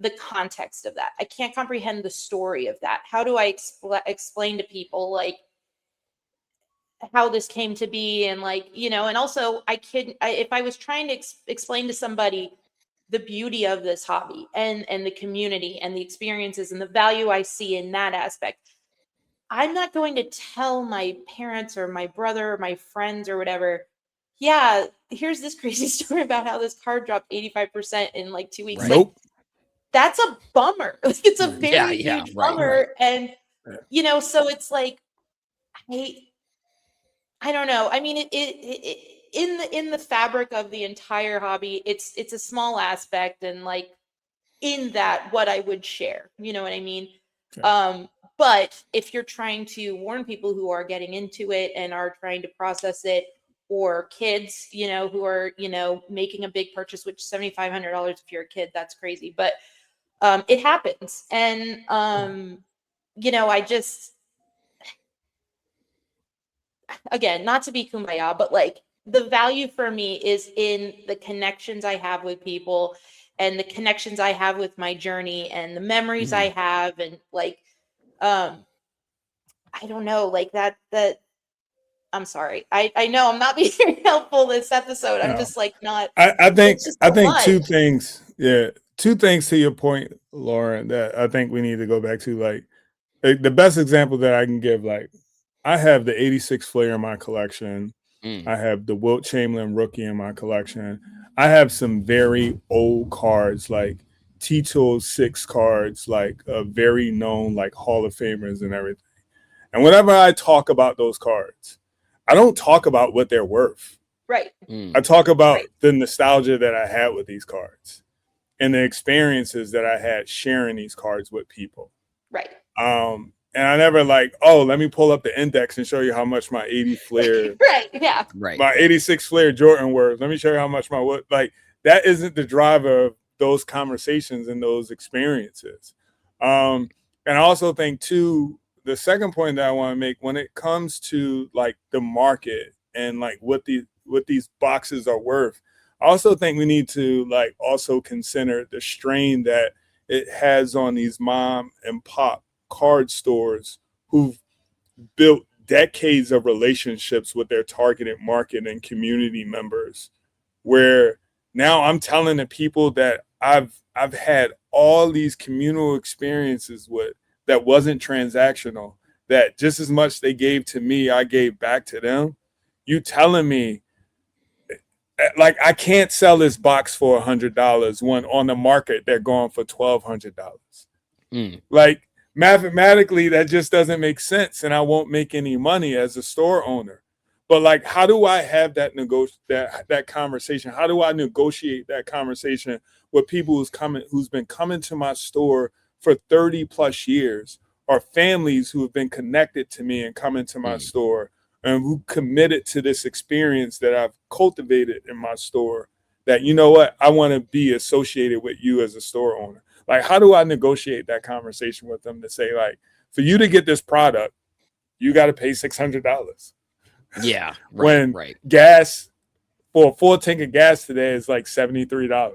the context of that. I can't comprehend the story of that. How do I explain to people like how this came to be? And like, and also if I was trying to explain to somebody the beauty of this hobby and the community and the experiences and the value I see in that aspect, I'm not going to tell my parents or my brother or my friends or whatever, yeah, here's this crazy story about how this card dropped 85% in like 2 weeks. Nope. Like, that's a bummer. Like, it's a very huge bummer. Right. And, so it's like, I don't know. I mean, in the fabric of the entire hobby, it's a small aspect, and like in that, what I would share, you know what I mean? Okay. But if you're trying to warn people who are getting into it and are trying to process it, or kids, who are, making a big purchase, which $7,500 if you're a kid, that's crazy. But it happens. And, I just, again, not to be kumbaya, but like the value for me is in the connections I have with people and the connections I have with my journey and the memories I have. And like, I don't know, like that, I'm sorry. I know I'm not being very helpful this episode. I'm just like not. I think much. two things. Yeah, two things to your point, Lauren, that I think we need to go back to. Like the best example that I can give, like I have the 86 Flair in my collection. I have the Wilt Chamberlain rookie in my collection. I have some very old cards, like Tito 6 cards, like very known, like Hall of Famers and everything. And whenever I talk about those cards, I don't talk about what they're worth. Right. I talk about the nostalgia that I had with these cards and the experiences that I had sharing these cards with people. Right. And I never like, oh, let me pull up the index and show you how much my 80 Flair, my 86 Flair Jordan worth. Let me show you how much my like. That isn't the driver of those conversations and those experiences. And I also think too, the second point that I want to make when it comes to like the market and like what these boxes are worth, I also think we need to like also consider the strain that it has on these mom and pop card stores who've built decades of relationships with their targeted market and community members, where now I'm telling the people that I've had all these communal experiences with that wasn't transactional, that just as much they gave to me, I gave back to them. You telling me like I can't sell this box for $100 when on the market they're going for $1,200. Like mathematically, that just doesn't make sense, and I won't make any money as a store owner. But like, how do I have that that conversation? How do I negotiate that conversation with people who's been coming to my store for 30 plus years, or families who have been connected to me and come into my store and who committed to this experience that I've cultivated in my store, that, you know what, I want to be associated with you as a store owner. Like, how do I negotiate that conversation with them to say, like, for you to get this product, you got to pay $600. Yeah. When gas for a full tank of gas today is like $73.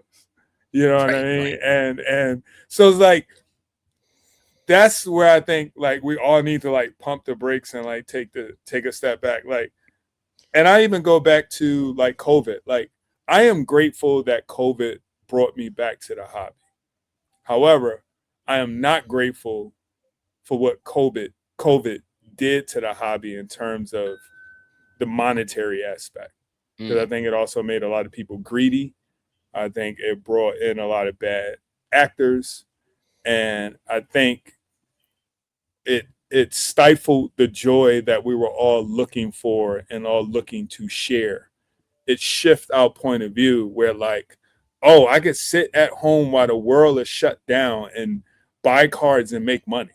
You know what I mean? And so it's like, that's where I think like we all need to like pump the brakes and like take a step back. Like, and I even go back to like COVID. Like, I am grateful that COVID brought me back to the hobby. However, I am not grateful for what COVID did to the hobby in terms of the monetary aspect. Because I think it also made a lot of people greedy. I think it brought in a lot of bad actors. And I think it stifled the joy that we were all looking for and all looking to share. It shifted our point of view where like, oh, I could sit at home while the world is shut down and buy cards and make money,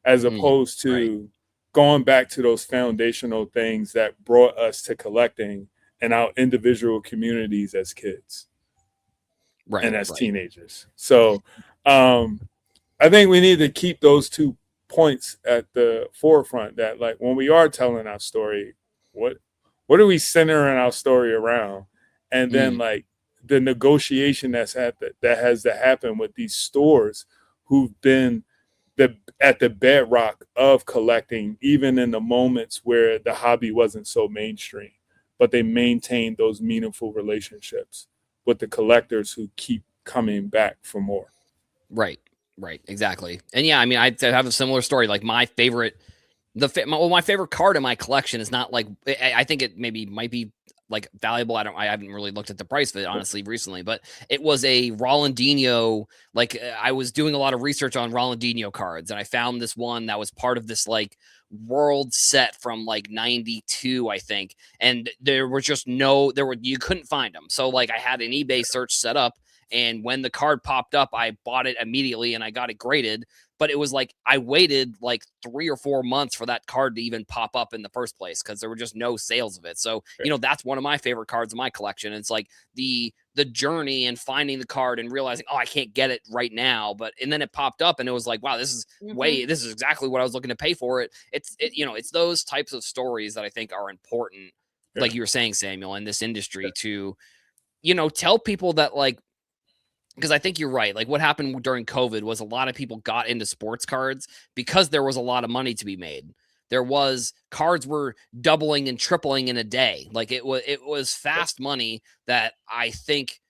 as opposed to going back to those foundational things that brought us to collecting in our individual communities as kids and as teenagers. So I think we need to keep those 2 points at the forefront, that like when we are telling our story, what are we centering our story around? And then like the negotiation that has to happen with these stores who've been at the bedrock of collecting, even in the moments where the hobby wasn't so mainstream, but they maintained those meaningful relationships with the collectors who keep coming back for more. Right, exactly. And yeah, I mean, I have a similar story. Like my favorite card in my collection is not like, I think it might be like valuable. I haven't really looked at the price of it honestly recently, but it was a Rolandinho. Like I was doing a lot of research on Rolandinho cards, and I found this one that was part of this like world set from like 92, I think. And you couldn't find them. So like I had an eBay search set up, and when the card popped up, I bought it immediately and I got it graded. But it was like I waited like 3 or 4 months for that card to even pop up in the first place because there were just no sales of it. So, that's one of my favorite cards in my collection. It's like the journey and finding the card and realizing, oh, I can't get it right now. And then it popped up and it was like, wow, this is this is exactly what I was looking to pay for it. It's those types of stories that I think are important, like you were saying, Samuel, in this industry to, tell people that like, because I think you're right. Like what happened during COVID was a lot of people got into sports cards because there was a lot of money to be made. Cards were doubling and tripling in a day. Like it was fast money that I think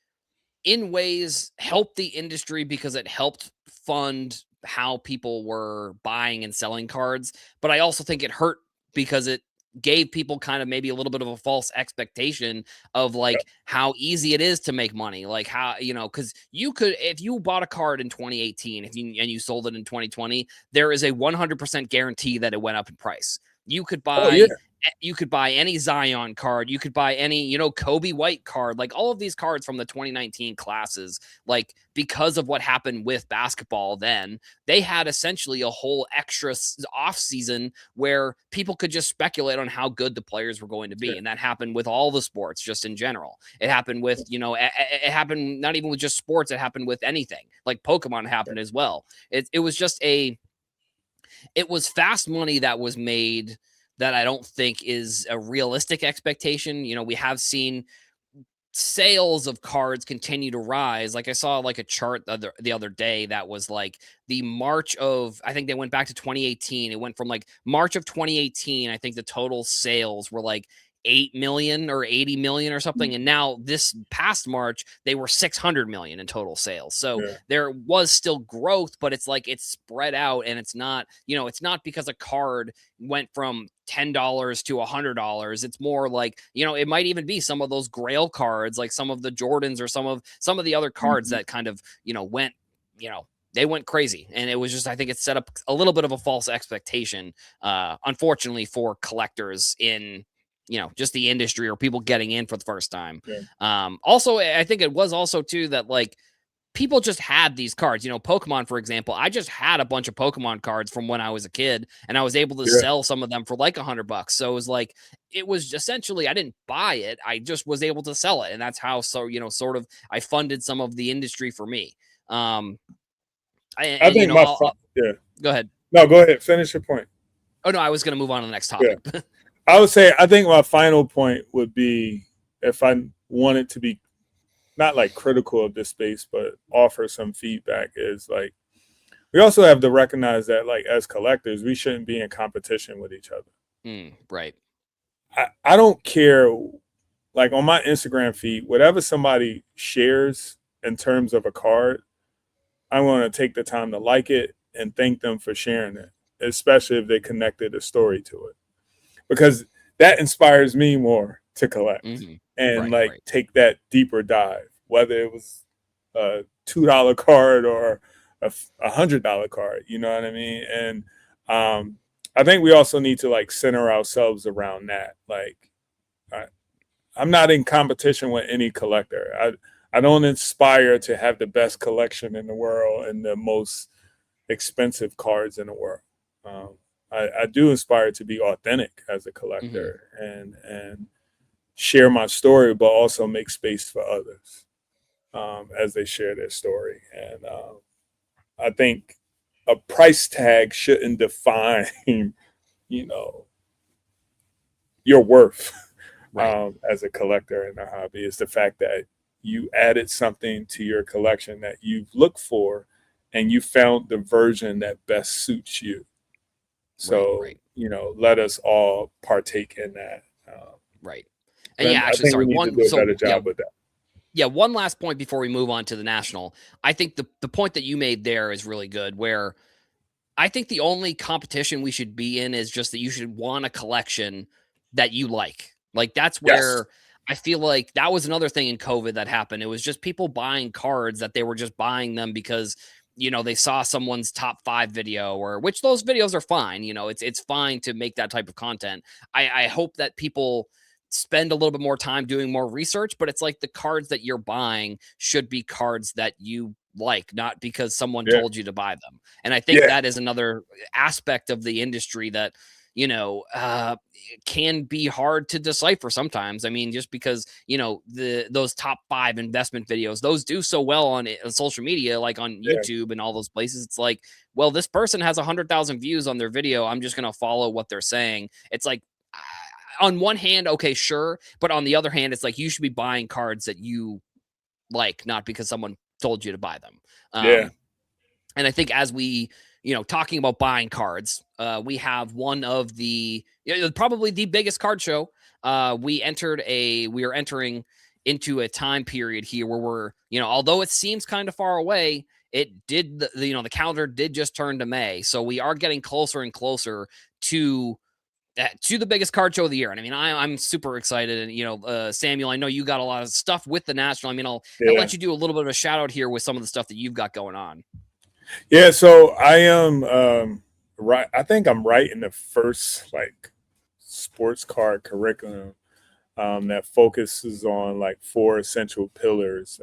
in ways helped the industry because it helped fund how people were buying and selling cards. But I also think it hurt because it gave people kind of maybe a little bit of a false expectation of like how easy it is to make money. Like how, because you could, if you bought a card in 2018, and you sold it in 2020, there is a 100% guarantee that it went up in price. You could buy you could buy any Zion card. You could buy any, Kobe White card, like all of these cards from the 2019 classes, like because of what happened with basketball then, they had essentially a whole extra off season where people could just speculate on how good the players were going to be. And that happened with all the sports just in general. It happened with, it happened not even with just sports. It happened with anything like Pokemon happened as well. It was just it was fast money that was made that I don't think is a realistic expectation. We have seen sales of cards continue to rise. Like I saw like a chart the other day that was like the March of, I think they went back to 2018. It went from like March of 2018. I think the total sales were like 8 million or 80 million or something. And now this past March, they were 600 million in total sales. So there was still growth, but it's like it's spread out, and it's not, it's not because a card went from $10 to $100. It's more like, it might even be some of those Grail cards, like some of the Jordans or some of the other cards that kind of, went, they went crazy. And it was just, I think it set up a little bit of a false expectation, unfortunately, for collectors in, just the industry or people getting in for the first time. Also, I think it was also too that like people just had these cards, Pokemon, for example. I just had a bunch of Pokemon cards from when I was a kid, and I was able to sell some of them for like $100. So it was essentially, I didn't buy it. I just was able to sell it. And that's how, sort of I funded some of the industry for me. Go ahead. No, go ahead. Finish your point. Oh no, I was going to move on to the next topic. I would say, I think my final point would be, if I wanted to be not like critical of this space, but offer some feedback, is like, we also have to recognize that like as collectors, we shouldn't be in competition with each other. Right. I don't care, like on my Instagram feed, whatever somebody shares in terms of a card, I want to take the time to like it and thank them for sharing it, especially if they connected a story to it, because that inspires me more to collect and take that deeper dive, whether it was a $2 card or a $100 card, you know what I mean? And I think we also need to like center ourselves around that. Like, I'm not in competition with any collector. I don't aspire to have the best collection in the world and the most expensive cards in the world. I do aspire to be authentic as a collector and share my story, but also make space for others as they share their story. And I think a price tag shouldn't define, you know, your worth as a collector in a hobby. It's the fact that you added something to your collection that you've looked for and you found the version that best suits you. So, you know, let us all partake in that. Right. And yeah, I actually, think we sorry. need to do a better job with that. Yeah, one last point before we move on to the national. I think the point that you made there is really good, where I think the only competition we should be in is just that you should want a collection that you like. Like, that's Yes. where I feel like that was another thing in COVID that happened. It was just people buying cards that they were just buying them because, you know, they saw someone's top 5 video, or which those videos are fine. You know, it's fine to make that type of content. I hope that people spend a little bit more time doing more research, but it's like the cards that you're buying should be cards that you like, not because someone told you to buy them. And I think that is another aspect of the industry that, you know, can be hard to decipher sometimes. I mean, just because, you know, those top 5 investment videos, those do so well on social media, like on YouTube and all those places. It's like, well, this person has 100,000 views on their video, I'm just going to follow what they're saying. It's like, on one hand, okay, sure. But on the other hand, it's like, you should be buying cards that you like, not because someone told you to buy them. And I think as we, you know, talking about buying cards, we have one of the, probably the biggest card show. We are entering into a time period here where we're, you know, although it seems kind of far away, it did, you know, the calendar did just turn to May. So we are getting closer and closer to the biggest card show of the year. And I mean, I'm super excited. And, you know, Samuel, I know you got a lot of stuff with the national. I mean, I'll let you do a little bit of a shout out here with some of the stuff that you've got going on. Yeah. So I am right. I think I'm right in the first like sports card curriculum that focuses on like 4 essential pillars.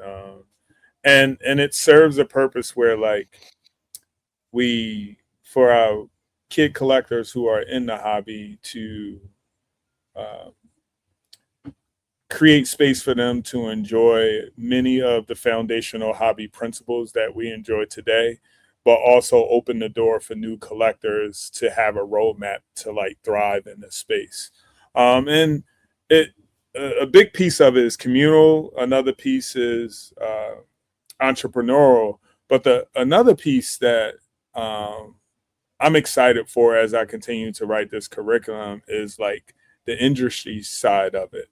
And it serves a purpose where like for our kid collectors who are in the hobby to create space for them to enjoy many of the foundational hobby principles that we enjoy today, but also open the door for new collectors to have a roadmap to like thrive in this space. And a big piece of it is communal. Another piece is entrepreneurial. But another piece that I'm excited for as I continue to write this curriculum is like the industry side of it.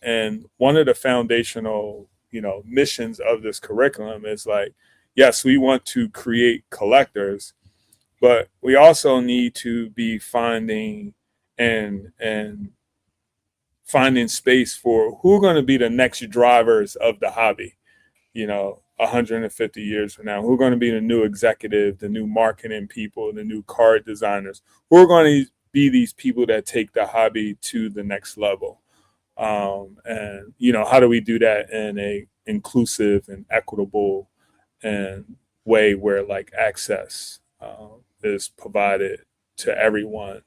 And one of the foundational, you know, missions of this curriculum is like, yes, we want to create collectors, but we also need to be finding space for who are going to be the next drivers of the hobby, you know, 150 years from now. Who are going to be the new executive, the new marketing people, the new card designers? Who are going to be these people that take the hobby to the next level? And, you know, how do we do that in a inclusive and equitable and way where like access is provided to everyone?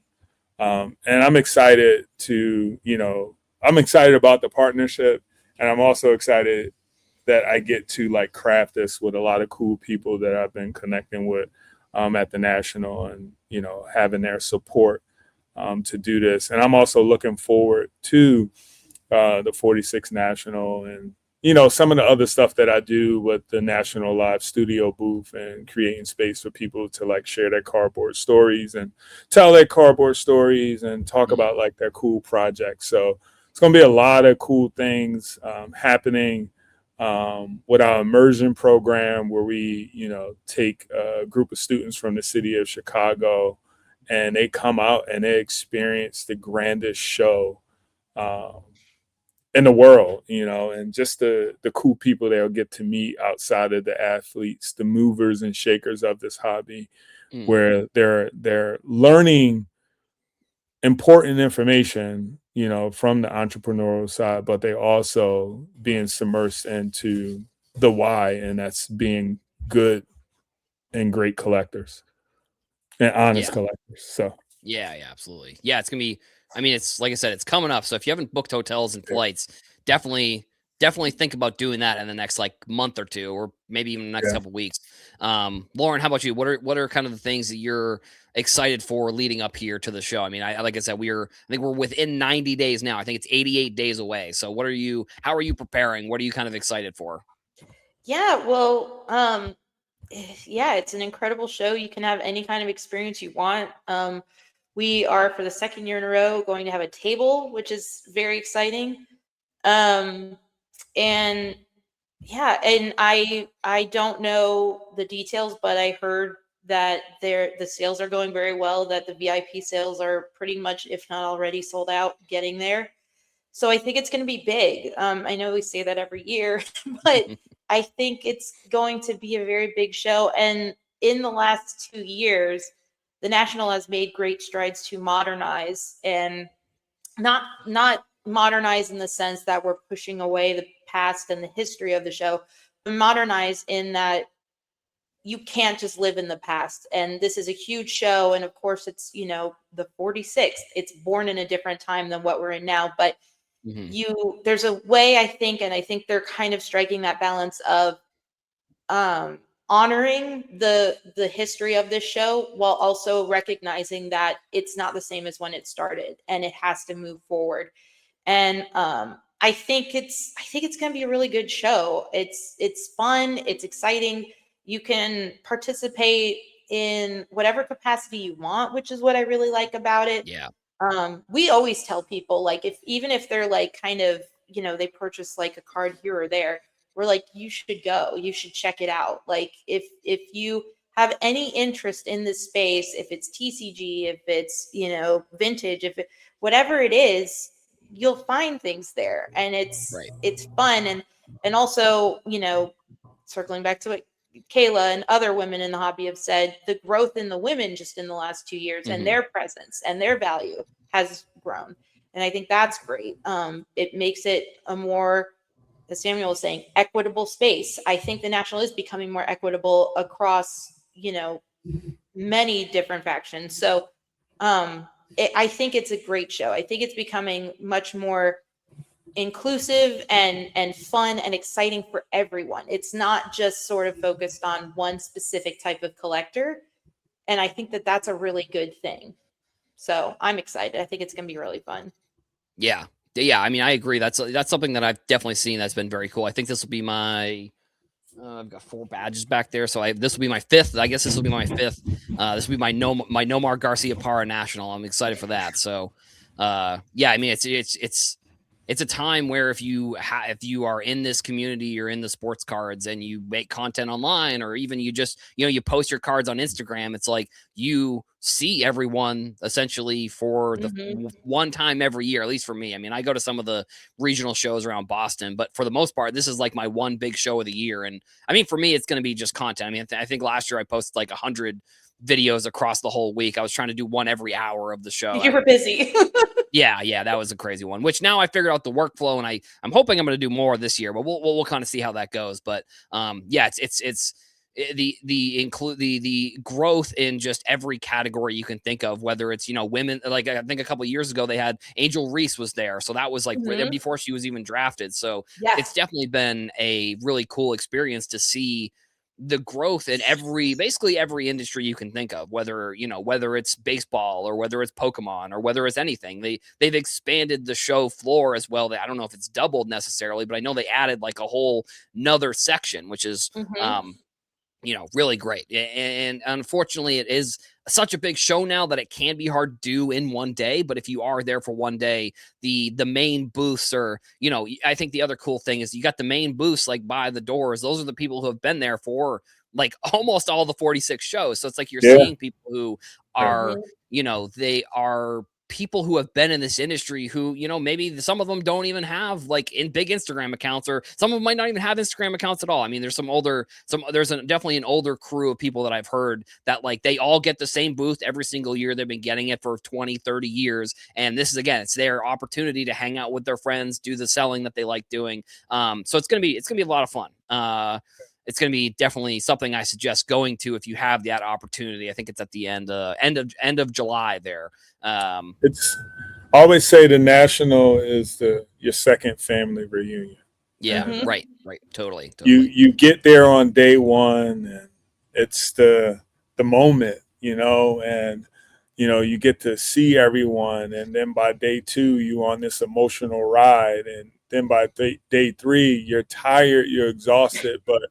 And I'm excited I'm excited about the partnership, and I'm also excited that I get to like craft this with a lot of cool people that I've been connecting with at the national, and, you know, having their support to do this. And I'm also looking forward to the 46 National and, you know, some of the other stuff that I do with the National Live Studio booth and creating space for people to like share their cardboard stories and tell their cardboard stories and talk about like their cool projects. So it's going to be a lot of cool things happening with our immersion program, where we, you know, take a group of students from the city of Chicago and they come out and they experience the grandest show in the world, you know, and just the cool people they'll get to meet outside of the athletes, the movers and shakers of this hobby, where they're learning important information, you know, from the entrepreneurial side, but they also being submersed into the why, and that's being good and great collectors. and honest collectors. So yeah, absolutely. Yeah, it's gonna be. I mean, it's like I said, it's coming up. So if you haven't booked hotels and flights, definitely think about doing that in the next like month or two, or maybe even the next couple weeks. Lauren, how about you? What are kind of the things that you're excited for leading up here to the show? I mean, I like I said, I think we're within 90 days now. I think it's 88 days away. So how are you preparing? What are you kind of excited for? Yeah, well, yeah, it's an incredible show. You can have any kind of experience you want. We are, for the second year in a row, going to have a table, which is very exciting. And yeah, and I don't know the details, but I heard that the sales are going very well, that the VIP sales are pretty much, if not already, sold out, getting there. So I think it's going to be big. I know we say that every year, but I think it's going to be a very big show. And in the last 2 years, the National has made great strides to modernize, and not modernize in the sense that we're pushing away the past and the history of the show, but modernize in that you can't just live in the past. And this is a huge show. And of course, it's, the 46th. It's born in a different time than what we're in now. But there's a way, I think, and I think they're kind of striking that balance of honoring the history of this show while also recognizing that it's not the same as when it started and it has to move forward. And I think it's going to be a really good show. It's fun, it's exciting. You can participate in whatever capacity you want, which is what I really like about it. Yeah. We always tell people, like, even if they're like kind of, they purchase like a card here or there, we're like, you should go, you should check it out. Like, if you have any interest in this space, if it's TCG, if it's, vintage, whatever it is, you'll find things there, and it's fun. And also, circling back to what Kayla and other women in the hobby have said, the growth in the women just in the last 2 years and their presence and their value has grown. And I think that's great. It makes it a more, as Samuel was saying, equitable space. I think the National is becoming more equitable across, many different factions. So I think it's a great show. I think it's becoming much more inclusive and fun and exciting for everyone. It's not just sort of focused on one specific type of collector. And I think that that's a really good thing. So I'm excited. I think it's going to be really fun. Yeah. Yeah. I mean, I agree. That's something that I've definitely seen that's been very cool. I think this will be my, I've got 4 badges back there. So this will be my 5th. I guess this will be my 5th. This will be my Nomar Garcia Parra National. I'm excited for that. So, yeah, I mean, it's a time where if you are in this community, you're in the sports cards and you make content online, or even you just, you post your cards on Instagram, it's like you see everyone essentially for the one time every year, at least for me. I mean, I go to some of the regional shows around Boston, but for the most part, this is like my one big show of the year. And I mean, for me, it's going to be just content. I mean, I think last year I posted like 100 videos across the whole week. I was trying to do one every hour of the show. You were busy. Yeah, that was a crazy one, which now I figured out the workflow, and I'm hoping I'm going to do more this year, but we'll kind of see how that goes. But yeah, it's the growth in just every category you can think of, whether it's, women. Like, I think a couple of years ago they had Angel Reese was there, so that was like before she was even drafted. So it's definitely been a really cool experience to see the growth in basically every industry you can think of, whether it's baseball or whether it's Pokemon or whether it's anything. They've expanded the show floor as well. I don't know if it's doubled necessarily, but I know they added like a whole nother section, which is really great. And unfortunately, it is such a big show now that it can be hard to do in one day. But if you are there for one day, the main booths are, I think the other cool thing is you got the main booths like by the doors. Those are the people who have been there for like almost all the 46 shows. So it's like you're seeing people who are, they are people who have been in this industry who, maybe some of them don't even have like in big Instagram accounts, or some of them might not even have Instagram accounts at all. I mean, there's definitely an older crew of people that I've heard that like they all get the same booth every single year. They've been getting it for 20, 30 years. And this is, again, it's their opportunity to hang out with their friends, do the selling that they like doing. So it's going to be a lot of fun. it's going to be definitely something I suggest going to if you have that opportunity. I think it's at the end of July there. It's I always say the National is your second family reunion. Yeah, And, right, totally. You get there on day one, and it's the moment, and you get to see everyone, and then by day two, you on this emotional ride, and then by day three, you're tired, you're exhausted, but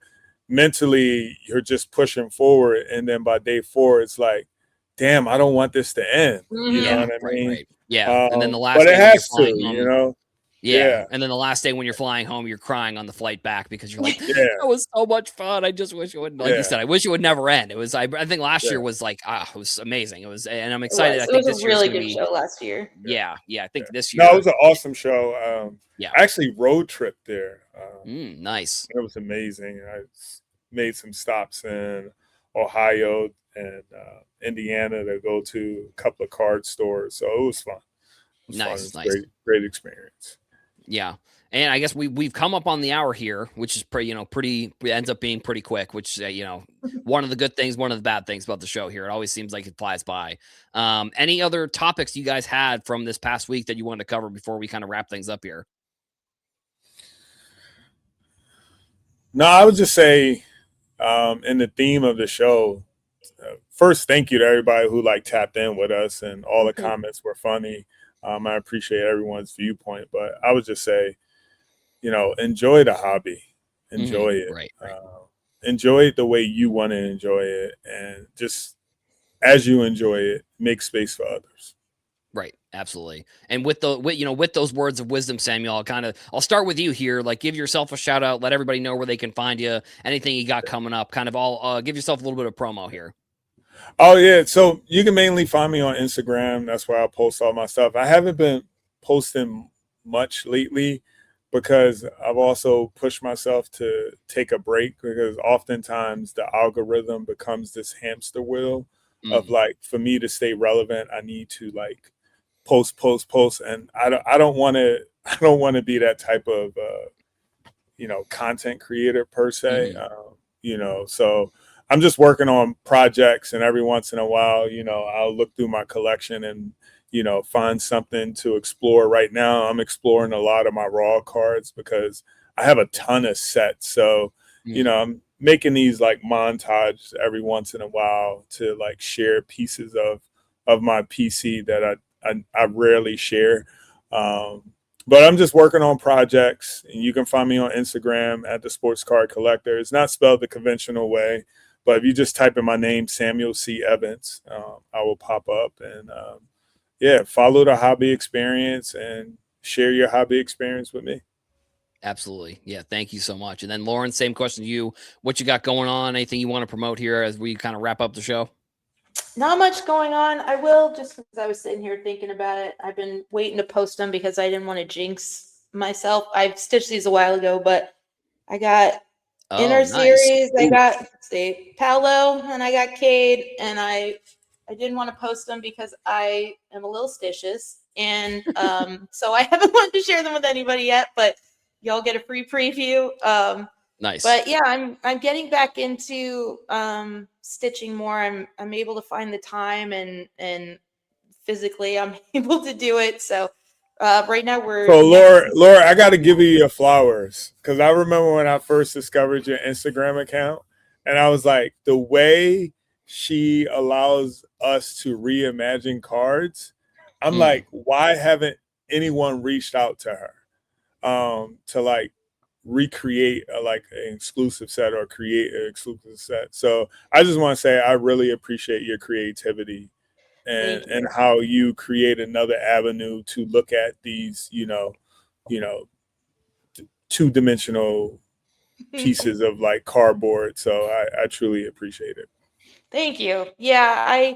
mentally you're just pushing forward, and then by day four, it's like, damn, I don't want this to end. You know what I mean? Right. Yeah, and then the last But it day when you're has to, flying home. Yeah. And then the last day when you're flying home, you're crying on the flight back because you're like, Yeah. that was so much fun. I just wish it would, like you said, I wish it would never end. It was, I think last year was like, it was amazing. It was, and I'm excited. I think this year's really going to good be show last year. Yeah, I think this No, year. it was an awesome show. Yeah, I actually road tripped there. nice. It was amazing. I made some stops in Ohio and Indiana to go to a couple of card stores, so it was fun. It was fun. It was great experience. Yeah. And I guess we've come up on the hour here, which is pretty ends up being pretty quick, which, one of the good things, one of the bad things about the show here. It always seems like it flies by. Any other topics you guys had from this past week that you wanted to cover before we kind of wrap things up here? No, I would just say, in the theme of the show, first, thank you to everybody who tapped in with us, and all the comments were funny. I appreciate everyone's viewpoint, but I would just say, enjoy the hobby, enjoy it, right. Enjoy it the way you want to enjoy it, and just as you enjoy it, make space for others. Right, absolutely. And with those words of wisdom, Samuel, I'll start with you here. Like, give yourself a shout out, let everybody know where they can find you, anything you got coming up. Give yourself a little bit of promo here. Oh yeah, so you can mainly find me on Instagram. That's where I post all my stuff. I haven't been posting much lately because I've also pushed myself to take a break, because oftentimes the algorithm becomes this hamster wheel of for me to stay relevant, I need to post, and I don't want to be that type of content creator per se. So I'm just working on projects, and every once in a while, I'll look through my collection and find something to explore. Right now, I'm exploring a lot of my raw cards because I have a ton of sets. So, I'm making these montages every once in a while to share pieces of my PC that I rarely share. But I'm just working on projects, and you can find me on Instagram at the Sports Card Collector. It's not spelled the conventional way, but if you just type in my name, Samuel C. Evans, I will pop up. And follow the hobby experience and share your hobby experience with me. Absolutely. Yeah. Thank you so much. And then Lauren, same question to you. What you got going on? Anything you want to promote here as we kind of wrap up the show? Not much going on. I will, just because I was sitting here thinking about it. I've been waiting to post them because I didn't want to jinx myself. I stitched these a while ago, but I got Inner Series. I got Paolo, and I got Cade, and I didn't want to post them because I am a little stitious, and so I haven't wanted to share them with anybody yet. But y'all get a free preview. Nice. But yeah, I'm getting back into stitching more. I'm able to find the time, and physically I'm able to do it. So right now So Laura, I got to give you your flowers, because I remember when I first discovered your Instagram account, and I was like, the way she allows us to reimagine cards, I'm like, why haven't anyone reached out to her to recreate an exclusive set or create an exclusive set? So I just want to say I really appreciate your creativity and how you create another avenue to look at these two-dimensional pieces of cardboard. So I truly appreciate it. Thank you. Yeah,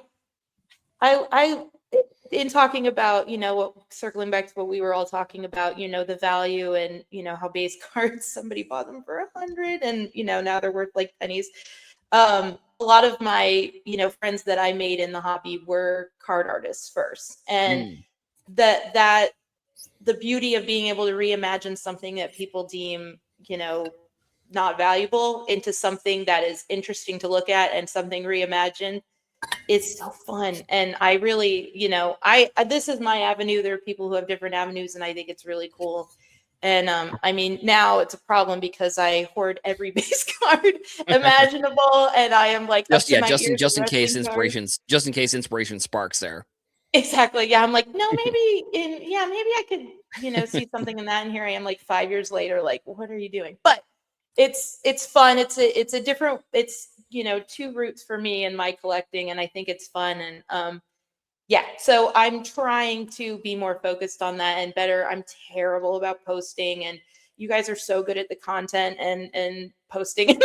I in talking about, circling back to what we were all talking about, the value, and how base cards, somebody bought them for 100, and now they're worth like pennies. A lot of my friends that I made in the hobby were card artists first, and that the beauty of being able to reimagine something that people deem not valuable into something that is interesting to look at and something reimagined. It's so fun. And I really, this is my avenue. There are people who have different avenues, and I think it's really cool. And I mean, now it's a problem because I hoard every base card imaginable, and I am like just in case inspiration sparks there. Exactly. Yeah, I'm like, no, maybe I could, see something in that. And here I am, like 5 years later, like, what are you doing? But it's fun. It's a different. It's two routes for me in my collecting, and I think it's fun. And yeah, so I'm trying to be more focused on that and better. I'm terrible about posting, and you guys are so good at the content and posting, and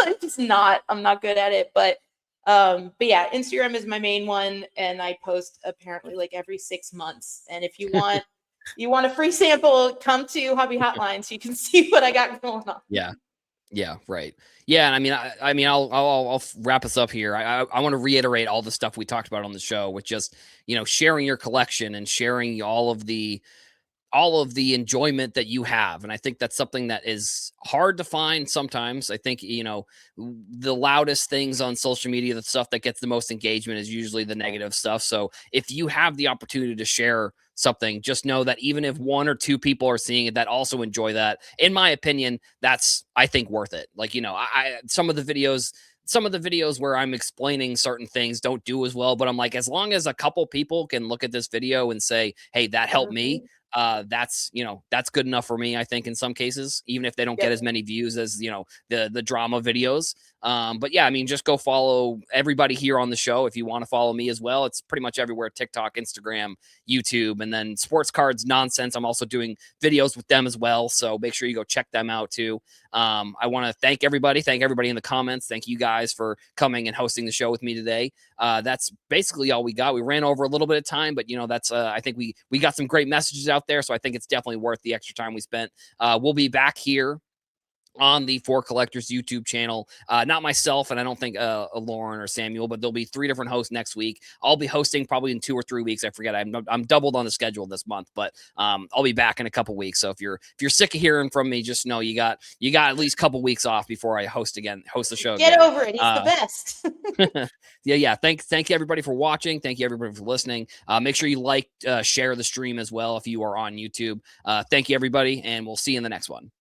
I'm not good at it. But yeah, Instagram is my main one, and I post apparently like every 6 months. And if you want a free sample, come to Hobby Hotline so you can see what I got going on. Yeah, right. Yeah, and I mean, I'll wrap us up here. I want to reiterate all the stuff we talked about on the show, with just sharing your collection and sharing all of the enjoyment that you have. And I think that's something that is hard to find sometimes. I think, the loudest things on social media, the stuff that gets the most engagement, is usually the negative stuff. So if you have the opportunity to share something, just know that even if 1 or 2 people are seeing it that also enjoy that, in my opinion, that's, I think, worth it. Like, some of the videos where I'm explaining certain things don't do as well, but I'm like, as long as a couple people can look at this video and say, hey, that helped me, that's good enough for me, I think, in some cases, even if they don't get as many views as the drama videos. But yeah, I mean, just go follow everybody here on the show if you want to follow me as well. It's pretty much everywhere: TikTok, Instagram, YouTube, and then Sports Cards Nonsense. I'm also doing videos with them as well, so make sure you go check them out too. I want to thank everybody in the comments. Thank you guys for coming and hosting the show with me today. That's basically all we got. We ran over a little bit of time, but that's I think we got some great messages out there, so I think it's definitely worth the extra time we spent. We'll be back here on the For Collectors YouTube channel. Not myself, and I don't think Lauren or Samuel, but there'll be 3 different hosts next week. I'll be hosting probably in 2 or 3 weeks. I forget. I'm doubled on the schedule this month, but I'll be back in a couple weeks. So if you're sick of hearing from me, just know you got at least a couple weeks off before I host the show. Get over it. He's the best. Yeah. Thank you everybody for watching. Thank you everybody for listening. Make sure you share the stream as well if you are on YouTube. Thank you everybody, and we'll see you in the next one.